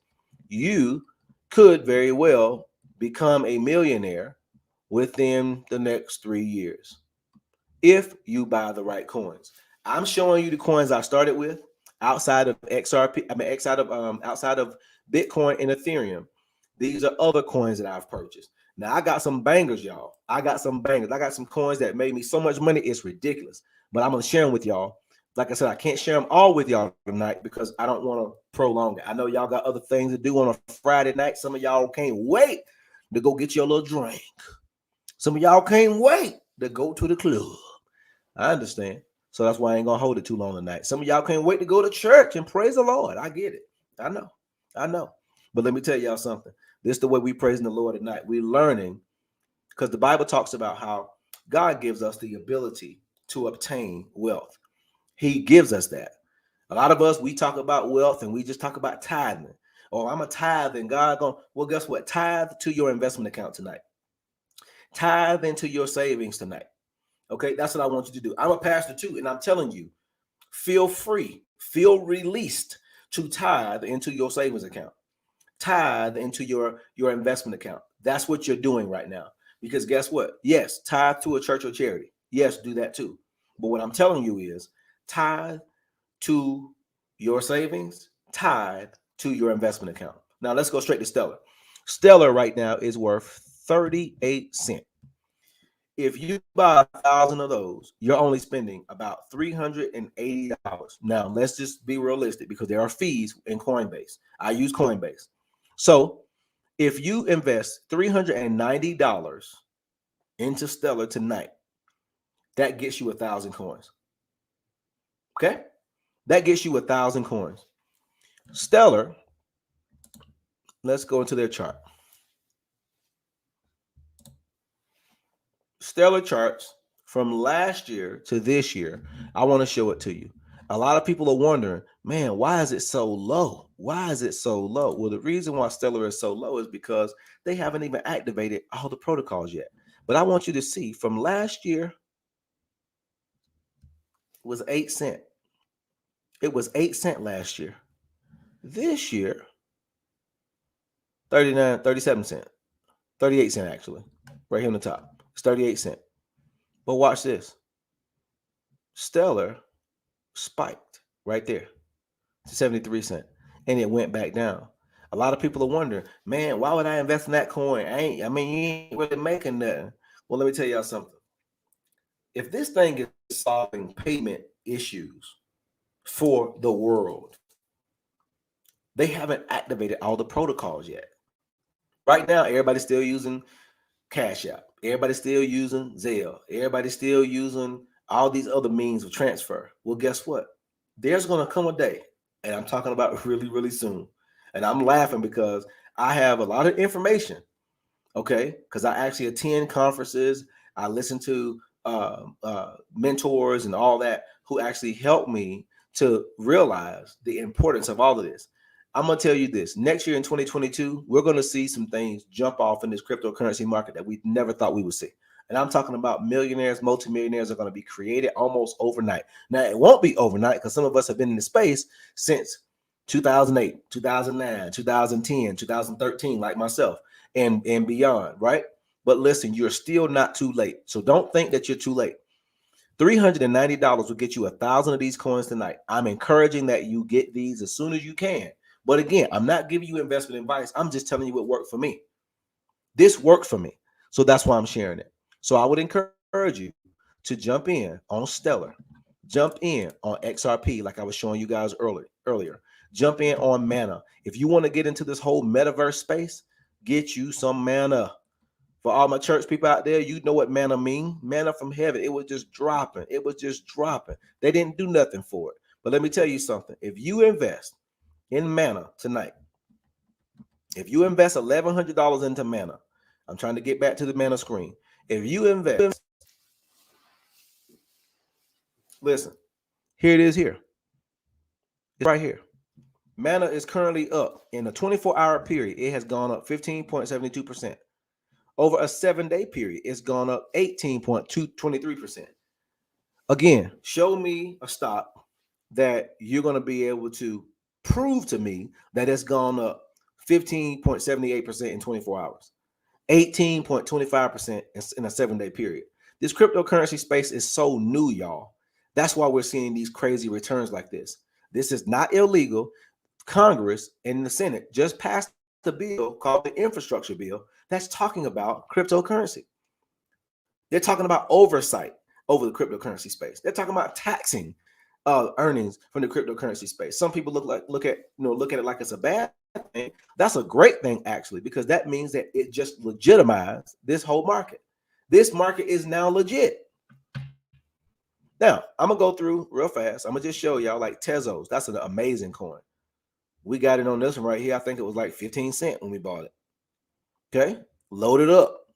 you could very well become a millionaire within the next 3 years if you buy the right coins. I'm showing you the coins I started with outside of XRP. Outside of Bitcoin and Ethereum. These are other coins that I've purchased. Now I got some bangers, y'all. I got some bangers. I got some coins that made me so much money, it's ridiculous. But I'm gonna share them with y'all. Like I said, I can't share them all with y'all tonight because I don't want to prolong it. I know y'all got other things to do on a Friday night. Some of y'all can't wait to go get your little drink. Some of y'all can't wait to go to the club. I understand. So that's why I ain't gonna hold it too long tonight. Some of y'all can't wait to go to church and praise the Lord. I get it. I know. But let me tell y'all something. This is the way we praising the Lord tonight. We're learning because the Bible talks about how God gives us the ability to obtain wealth. He gives us that. A lot of us, we talk about wealth and we just talk about tithing. Oh, I'm a tithe and God going, well, guess what? Tithe to your investment account tonight. Tithe into your savings tonight. Okay, that's what I want you to do. I'm a pastor too, and I'm telling you, feel free, feel released to tithe into your savings account, tithe into your investment account. That's what you're doing right now. Because guess what? Yes, tithe to a church or charity. Yes, do that too. But what I'm telling you is tithe to your savings, tithe to your investment account. Now let's go straight to Stellar. Stellar right now is worth 38 cents. If you buy 1,000 of those, you're only spending about $380. Now, let's just be realistic because there are fees in Coinbase. I use Coinbase. So, if you invest $390 into Stellar tonight, that gets you 1,000 coins. Okay? That gets you 1,000 coins. Stellar, let's go into their chart. Stellar charts from last year to this year. I want to show it to you. A lot of people are wondering, man, why is it so low? Why is it so low? Well, the reason why Stellar is so low is because they haven't even activated all the protocols yet. But I want you to see from last year, it was 8 cents. It was 8 cents last year. This year, 37 cents. 38 cents actually. Right here on the top. It's 38 cents. But watch this. Stellar spiked right there to 73 cents and it went back down. A lot of people are wondering, man, why would I invest in that coin? You ain't really making nothing. Well, let me tell y'all something. If this thing is solving payment issues for the world, they haven't activated all the protocols yet. Right now, everybody's still using Cash App. Everybody's still using Zelle. Everybody's still using all these other means of transfer. Well, guess what? There's going to come a day, and I'm talking about really, really soon. And I'm laughing because I have a lot of information, okay? Because I actually attend conferences. I listen to mentors and all that who actually help me to realize the importance of all of this. I'm going to tell you this. Next year in 2022, we're going to see some things jump off in this cryptocurrency market that we never thought we would see. And I'm talking about millionaires, multimillionaires are going to be created almost overnight. Now, it won't be overnight because some of us have been in the space since 2008, 2009, 2010, 2013, like myself, and beyond, right? But listen, you're still not too late. So don't think that you're too late. $390 will get you 1,000 of these coins tonight. I'm encouraging that you get these as soon as you can. But again, I'm not giving you investment advice. I'm just telling you what worked for me. This worked for me. So that's why I'm sharing it. So I would encourage you to jump in on Stellar, jump in on XRP, like I was showing you guys earlier. Jump in on Mana. If you want to get into this whole metaverse space, get you some Mana. For all my church people out there, you know what Mana mean. Manna from heaven. It was just dropping. It was just dropping. They didn't do nothing for it. But let me tell you something. If you invest in Mana tonight, if you invest $1,100 into Mana, I'm trying to get back to the Mana screen. If you invest, listen, here it is here. It's right here. Mana is currently up. In a 24-hour period, it has gone up 15.72%. Over a 7-day period, it's gone up 18.23%. Again, show me a stock that you're going to be able to prove to me that it's gone up 15.78% in 24 hours, 18.25% in a 7-day period. This cryptocurrency space is so new, y'all. That's why we're seeing these crazy returns like this. This is not illegal. Congress and the Senate just passed the bill called the infrastructure bill that's talking about cryptocurrency. They're talking about oversight over the cryptocurrency space. They're talking about taxing earnings from the cryptocurrency space. Some people look at it like it's a bad thing. That's a great thing, actually, because that means that it just legitimized this whole market. This market is now legit. Now, I'm gonna go through real fast. I'm gonna just show y'all like Tezos. That's an amazing coin. We got it on this one right here. I think it was like 15 cents when we bought it. Okay, load it up.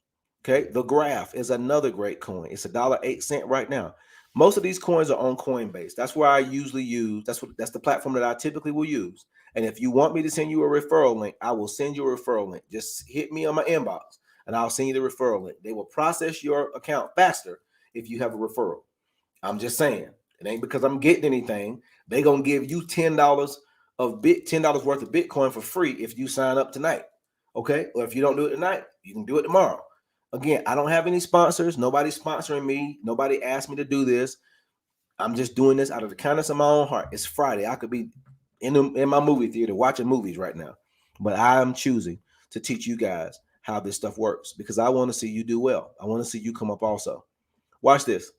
Okay, the Graph is another great coin. It's $1.08 right now. Most of these coins are on Coinbase. That's where I usually use. That's the platform that I typically will use. And if you want me to send you a referral link, I will send you a referral link. Just hit me on my inbox and I'll send you the referral link. They will process your account faster if you have a referral. I'm just saying, it ain't because I'm getting anything. They're gonna give you $10 worth of Bitcoin for free if you sign up tonight. Okay, or if you don't do it tonight, you can do it tomorrow. Again, I don't have any sponsors. Nobody's sponsoring me. Nobody asked me to do this. I'm just doing this out of the kindness of my own heart. It's Friday. I could be in my movie theater watching movies right now, but I'm choosing to teach you guys how this stuff works because I want to see you do well. I want to see you come up also. Watch this.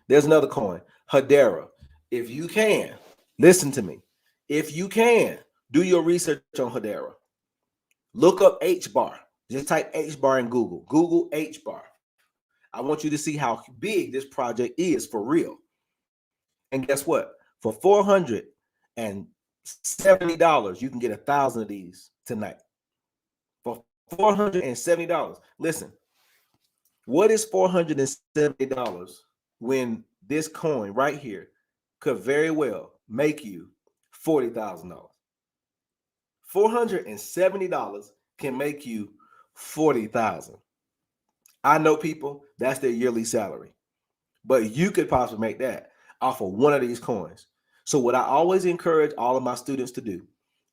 There's another coin, Hedera. If you can, listen to me. If you can, do your research on Hedera. Look up HBAR. Just type HBAR in Google. Google HBAR. I want you to see how big this project is for real. And guess what? For $470, you can get 1,000 of these tonight. For $470. Listen, what is $470 when this coin right here could very well make you $40,000? $470 can make you $40,000. I know people, that's their yearly salary, but you could possibly make that off of one of these coins. So what I always encourage all of my students to do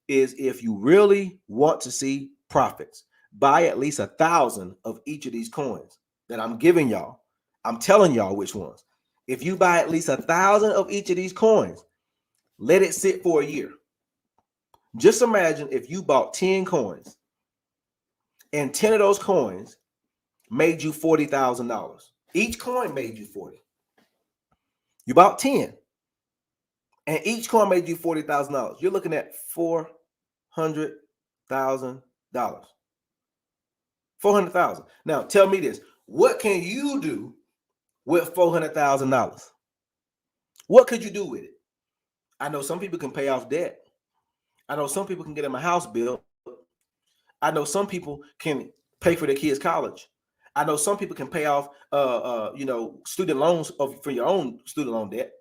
is if you really want to see profits, buy at least 1,000 of each of these coins that I'm giving y'all. I'm telling y'all which ones. If you buy at least 1,000 of each of these coins, let it sit for a year. Just imagine if you bought 10 coins and 10 of those coins made you $40,000. Each coin made you 40. You bought 10 and each coin made you $40,000. You're looking at $400,000. $400,000. Now tell me this. What can you do with $400,000? What could you do with it? I know some people can pay off debt. I know some people can get them a house built. I know some people can pay for their kids' college. I know some people can pay off, student loans for your own student loan debt.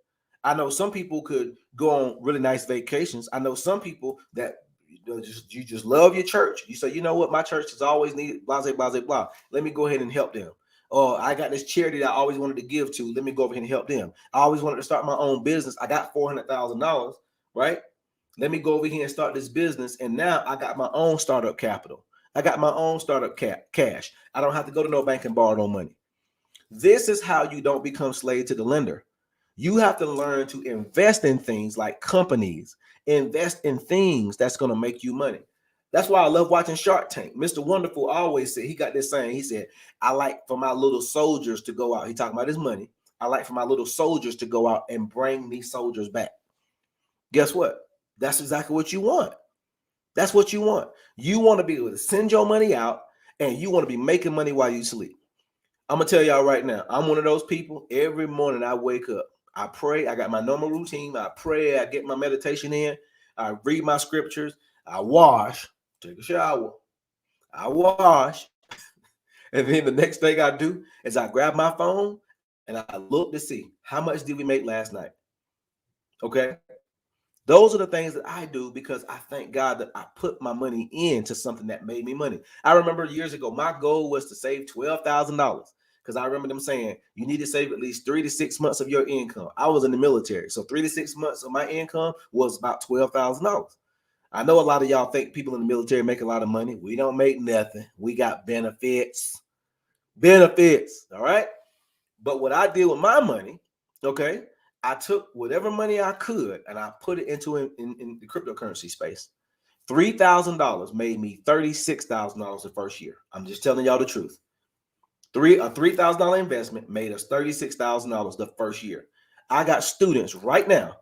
I know some people could go on really nice vacations. I know some people that you just love your church. You say, you know what, my church has always needed blah, blah, blah, blah. Let me go ahead and help them. Or I got this charity that I always wanted to give to. Let me go over here and help them. I always wanted to start my own business. I got $400,000, right? Let me go over here and start this business. And now I got my own startup capital. I got my own startup cash. I don't have to go to no bank and borrow no money. This is how you don't become slave to the lender. You have to learn to invest in things like companies, invest in things that's going to make you money. That's why I love watching Shark Tank. Mr. Wonderful always said, he got this saying, he said, I like for my little soldiers to go out. He talking about his money. I like for my little soldiers to go out and bring these soldiers back. Guess what? That's exactly what you want. That's what you want. You want to be able to send your money out and you want to be making money while you sleep. I'm going to tell y'all right now, I'm one of those people. Every morning I wake up, I pray. I got my normal routine. I pray. I get my meditation in. I read my scriptures. I wash, take a shower. I wash. And then the next thing I do is I grab my phone and I look to see how much did we make last night. Okay. Those are the things that I do because I thank God that I put my money into something that made me money. I remember years ago, my goal was to save $12,000 because I remember them saying you need to save at least 3 to 6 months of your income. I was in the military, so 3 to 6 months of my income was about $12,000. I know a lot of y'all think people in the military make a lot of money. We don't make nothing. We got benefits. Benefits, all right? But what I did with my money, okay, I took whatever money I could and I put it into in the cryptocurrency space. $3,000 made me $36,000 the first year. I'm just telling y'all the truth. A $3,000 investment made us $36,000 the first year. I got students right now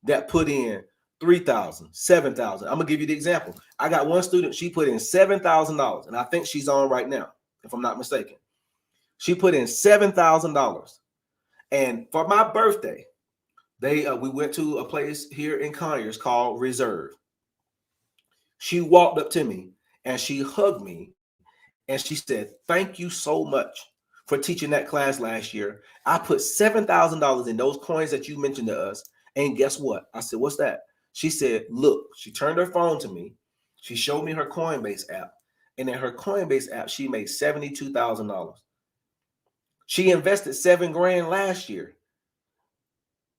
that put in $3,000, $7,000. I'm gonna give you the example. I got one student, she put in $7,000, and I think she's on right now, if I'm not mistaken. She put in $7,000, and for my birthday, we went to a place here in Conyers called Reserve. She walked up to me and she hugged me and she said, "Thank you so much for teaching that class last year. I put $7,000 in those coins that you mentioned to us. And guess what?" I said, "What's that?" She said, "Look." She turned her phone to me. She showed me her Coinbase app. And in her Coinbase app, she made $72,000. She invested $7,000 last year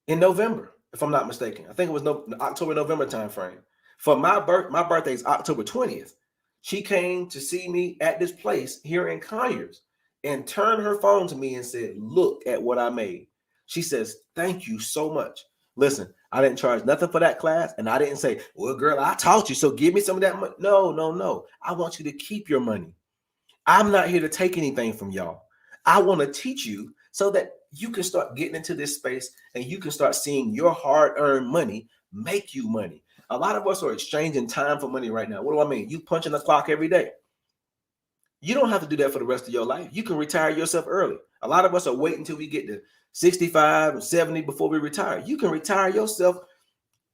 in November, if I'm not mistaken. I think it was October, November timeframe. For my birthday is October 20th. She came to see me at this place here in Conyers and turned her phone to me and said, "Look at what I made." She says, "Thank you so much." Listen, I didn't charge nothing for that class. And I didn't say, "Well, girl, I taught you, so give me some of that money." No. I want you to keep your money. I'm not here to take anything from y'all. I want to teach you so that you can start getting into this space and you can start seeing your hard-earned money make you money. A lot of us are exchanging time for money right now. What do I mean? You punching the clock every day. You don't have to do that for the rest of your life. You can retire yourself early. A lot of us are waiting until we get to 65 and 70 before we retire. You can retire yourself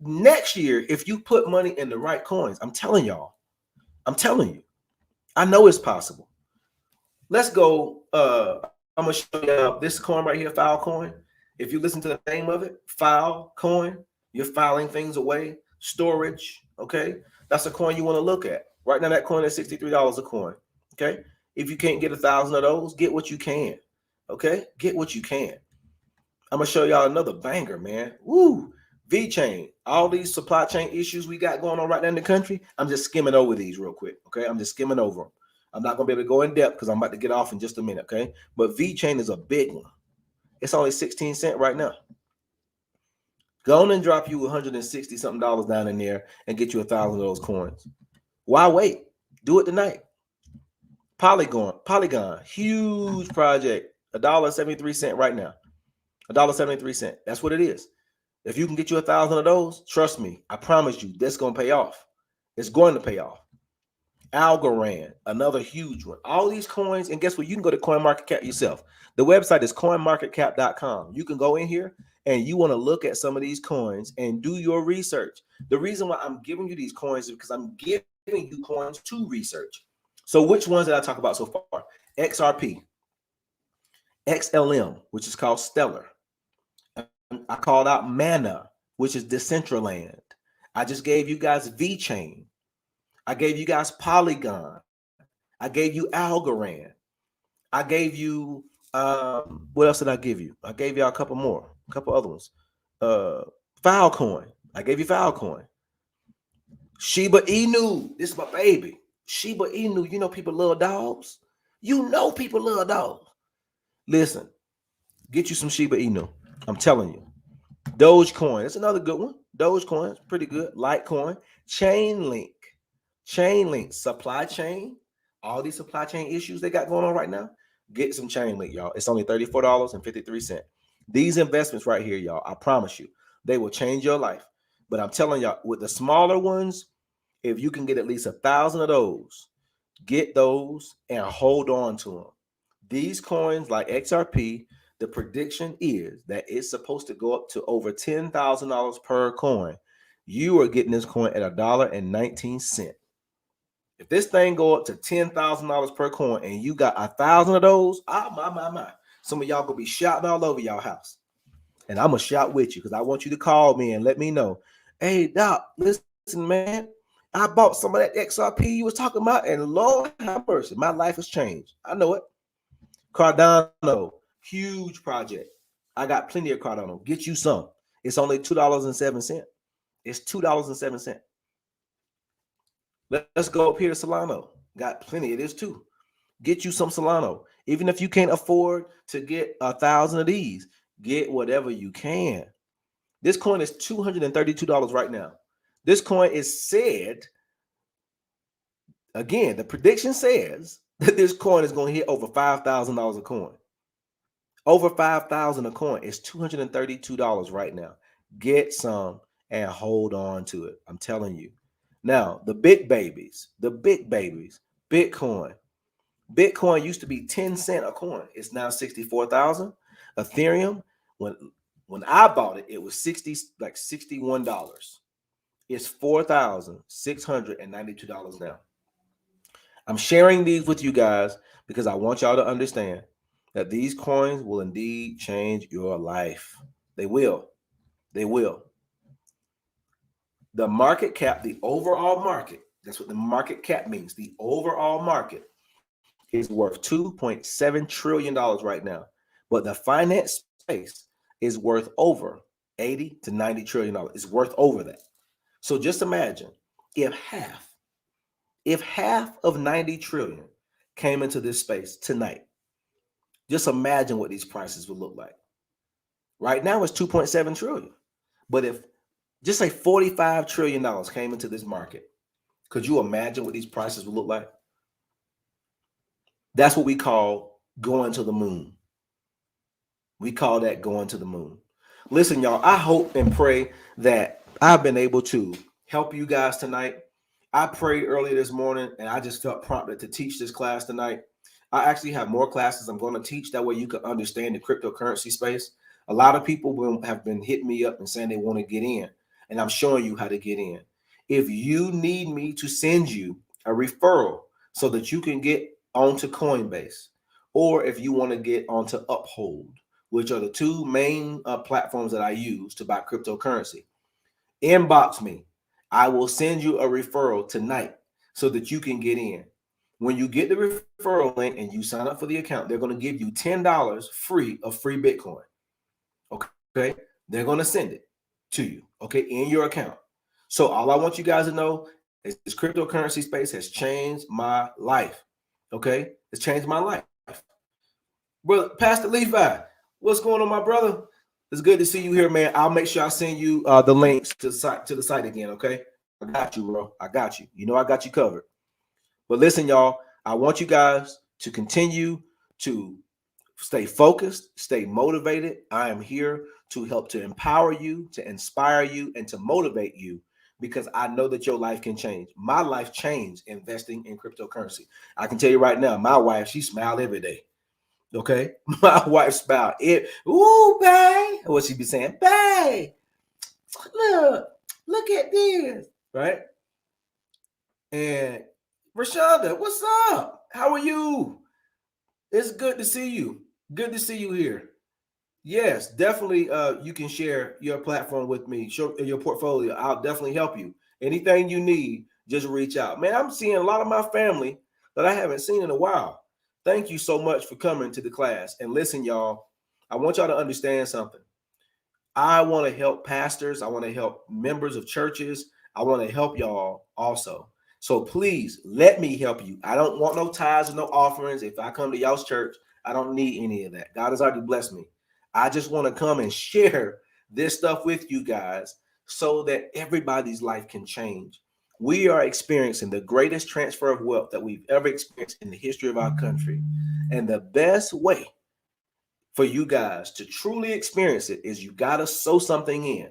next year if you put money in the right coins. I'm telling y'all. I'm telling you. I know it's possible. Let's go. I'm going to show you this coin right here, Filecoin. If you listen to the name of it, Filecoin, you're filing things away, storage, okay? That's a coin you want to look at. Right now, that coin is $63 a coin, okay? If you can't get 1,000 of those, get what you can, okay? Get what you can. I'm going to show y'all another banger, man. Woo! VeChain. All these supply chain issues we got going on right now in the country, I'm just skimming over these real quick, okay? I'm just skimming over them. I'm not going to be able to go in depth because I'm about to get off in just a minute, okay? But VeChain is a big one. It's only 16 cents right now. Go on and drop you 160 something dollars down in there and get you 1,000 of those coins. Why wait? Do it tonight. Polygon, huge project. $1.73 right now. $1.73. That's what it is. If you can get you 1,000 of those, trust me, I promise you, that's going to pay off. It's going to pay off. Algorand, another huge one. All these coins, and guess what? You can go to CoinMarketCap yourself. The website is coinmarketcap.com. You can go in here and you want to look at some of these coins and do your research. The reason why I'm giving you these coins is because I'm giving you coins to research. So which ones did I talk about so far? XRP, XLM, which is called Stellar, I called out Mana, which is Decentraland. I just gave you guys VeChain. I gave you guys Polygon. I gave you Algorand. I gave you what else did I give you? I gave y'all a couple more, a couple other ones. Filecoin. I gave you Filecoin. Shiba Inu. This is my baby. Shiba Inu. You know people love dogs. You know people love dogs. Listen, get you some Shiba Inu. I'm telling you. Dogecoin. That's another good one. Dogecoin is pretty good. Litecoin. Chainlink. Chainlink. Supply chain. All these supply chain issues they got going on right now. Get some Chainlink, y'all. It's only $34.53. These investments right here, y'all, I promise you, they will change your life. But I'm telling y'all, with the smaller ones, if you can get at least 1,000 of those, get those and hold on to them. These coins like XRP, the prediction is that it's supposed to go up to over $10,000 per coin. You are getting this coin at $1.19. If this thing go up to $10,000 per coin and you got 1,000 of those, my. Some of y'all gonna be shouting all over y'all house. And I'm gonna shout with you because I want you to call me and let me know. Hey, Doc, listen, man. I bought some of that XRP you was talking about, and Lord have mercy, my life has changed. I know it. Cardano, huge project. I got plenty of Cardano. Get you some. It's only $2.07. It's $2.07. Let's go up here to Solano. Got plenty of this too. Get you some Solano. Even if you can't afford to get 1,000 of these, get whatever you can. This coin is $232 right now. This coin is said, again, the prediction says that this coin is going to hit over $5,000 a coin. Over $5,000 a coin is $232 right now. Get some and hold on to it. I'm telling you. Now, the big babies, Bitcoin. Bitcoin used to be 10 cents a coin. It's now 64,000. Ethereum, when I bought it, it was $61. It's $4,692 now. I'm sharing these with you guys because I want y'all to understand that these coins will indeed change your life. They will. They will. The market cap, the overall market, that's what the market cap means. The overall market is worth $2.7 trillion right now. But the finance space is worth over 80 to 90 trillion dollars. It's worth over that. So just imagine if half of 90 trillion came into this space tonight. Just imagine what these prices would look like. Right now it's 2.7 trillion. But if just say $45 trillion came into this market, could you imagine what these prices would look like? That's what we call going to the moon. We call that going to the moon. Listen, y'all, I hope and pray that I've been able to help you guys tonight. I prayed earlier this morning and I just felt prompted to teach this class tonight. I actually have more classes I'm going to teach. That way you can understand the cryptocurrency space. A lot of people have been hitting me up and saying they want to get in, and I'm showing you how to get in. If you need me to send you a referral so that you can get onto Coinbase, or if you want to get onto Uphold, which are the two main platforms that I use to buy cryptocurrency, inbox me. I will send you a referral tonight so that you can get in. When you get the referral link and you sign up for the account, they're going to give you $10 free of free Bitcoin. Okay. They're going to send it to you, okay, in your account. So all I want you guys to know is this cryptocurrency space has changed my life. Okay. It's changed my life. Brother, Pastor Levi, what's going on, my brother? It's good to see you here, man. I'll make sure I send you the links to the site again, okay? I got you, bro. I got you. You know I got you covered. But listen, y'all, I want you guys to continue to stay focused, stay motivated. I am here to help to empower you, to inspire you, and to motivate you because I know that your life can change. My life changed investing in cryptocurrency. I can tell you right now, my wife, she smiled every day. Okay, my wife smiled. Ooh, babe. What she be saying, babe? Look at this, right? And Rashonda, what's up? How are you? It's good to see you. Good to see you here. Yes, definitely. You can share your platform with me, show your portfolio. I'll definitely help you. Anything you need, just reach out. Man, I'm seeing a lot of my family that I haven't seen in a while. Thank you so much for coming to the class. And listen, y'all, I want y'all to understand something. I want to help pastors. I want to help members of churches. I want to help y'all also. So please let me help you. I don't want no tithes and no offerings. If I come to y'all's church, I don't need any of that. God has already blessed me. I just want to come and share this stuff with you guys so that everybody's life can change. We are experiencing the greatest transfer of wealth that we've ever experienced in the history of our country. And the best way for you guys to truly experience it is you got to sow something in.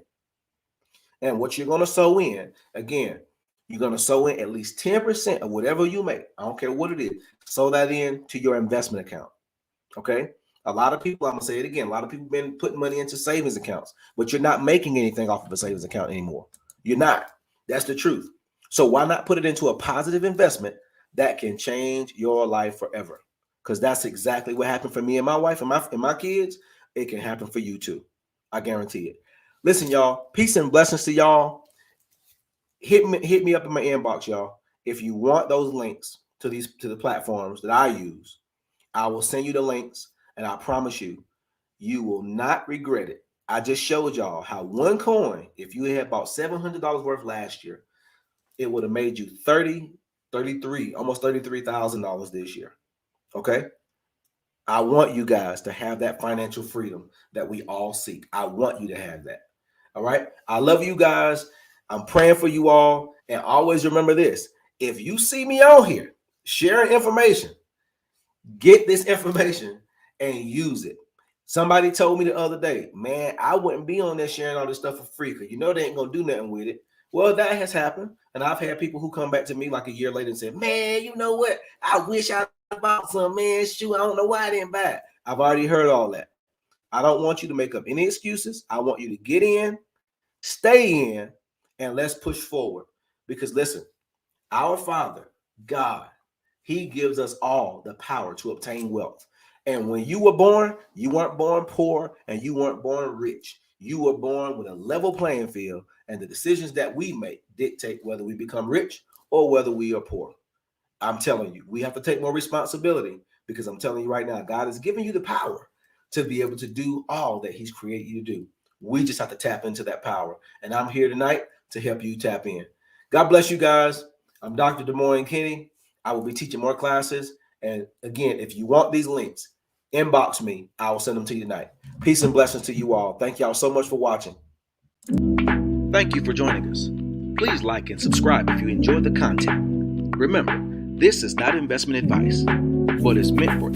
And what you're going to sow in, again, you're going to sow in at least 10% of whatever you make. I don't care what it is. Sow that in to your investment account. Okay. A lot of people, I'm going to say it again, a lot of people have been putting money into savings accounts, but you're not making anything off of a savings account anymore. You're not. That's the truth. So why not put it into a positive investment that can change your life forever? Because that's exactly what happened for me and my wife and my kids. It can happen for you too. I guarantee it. Listen, y'all, peace and blessings to y'all. Hit me up in my inbox, y'all. If you want those links to the platforms that I use, I will send you the links, and I promise you, you will not regret it. I just showed y'all how one coin, if you had bought $700 worth last year, it would have made you almost $33,000 this year. Okay. I want you guys to have that financial freedom that we all seek. I want you to have that. All right. I love you guys. I'm praying for you all. And always remember this. If you see me on here sharing information, get this information and use it. Somebody told me the other day, man, I wouldn't be on there sharing all this stuff for free because you know they ain't going to do nothing with it. Well, that has happened. And I've had people who come back to me like a year later and say, man, you know what? I wish I bought some, man. Shoot, I don't know why I didn't buy it. I've already heard all that. I don't want you to make up any excuses. I want you to get in, stay in, and let's push forward. Because listen, our Father, God, He gives us all the power to obtain wealth. And when you were born, you weren't born poor and you weren't born rich. You were born with a level playing field, and the decisions that we make dictate whether we become rich or whether we are poor. I'm telling you, we have to take more responsibility because I'm telling you right now, God has given you the power to be able to do all that He's created you to do. We just have to tap into that power. And I'm here tonight to help you tap in. God bless you guys. I'm Dr. DeMoyne Kenny. I will be teaching more classes. And again, if you want these links, inbox me. I will send them to you tonight. Peace and blessings to you all. Thank y'all so much for watching. Thank you for joining us. Please like and subscribe if you enjoyed the content. Remember, this is not investment advice, but is meant for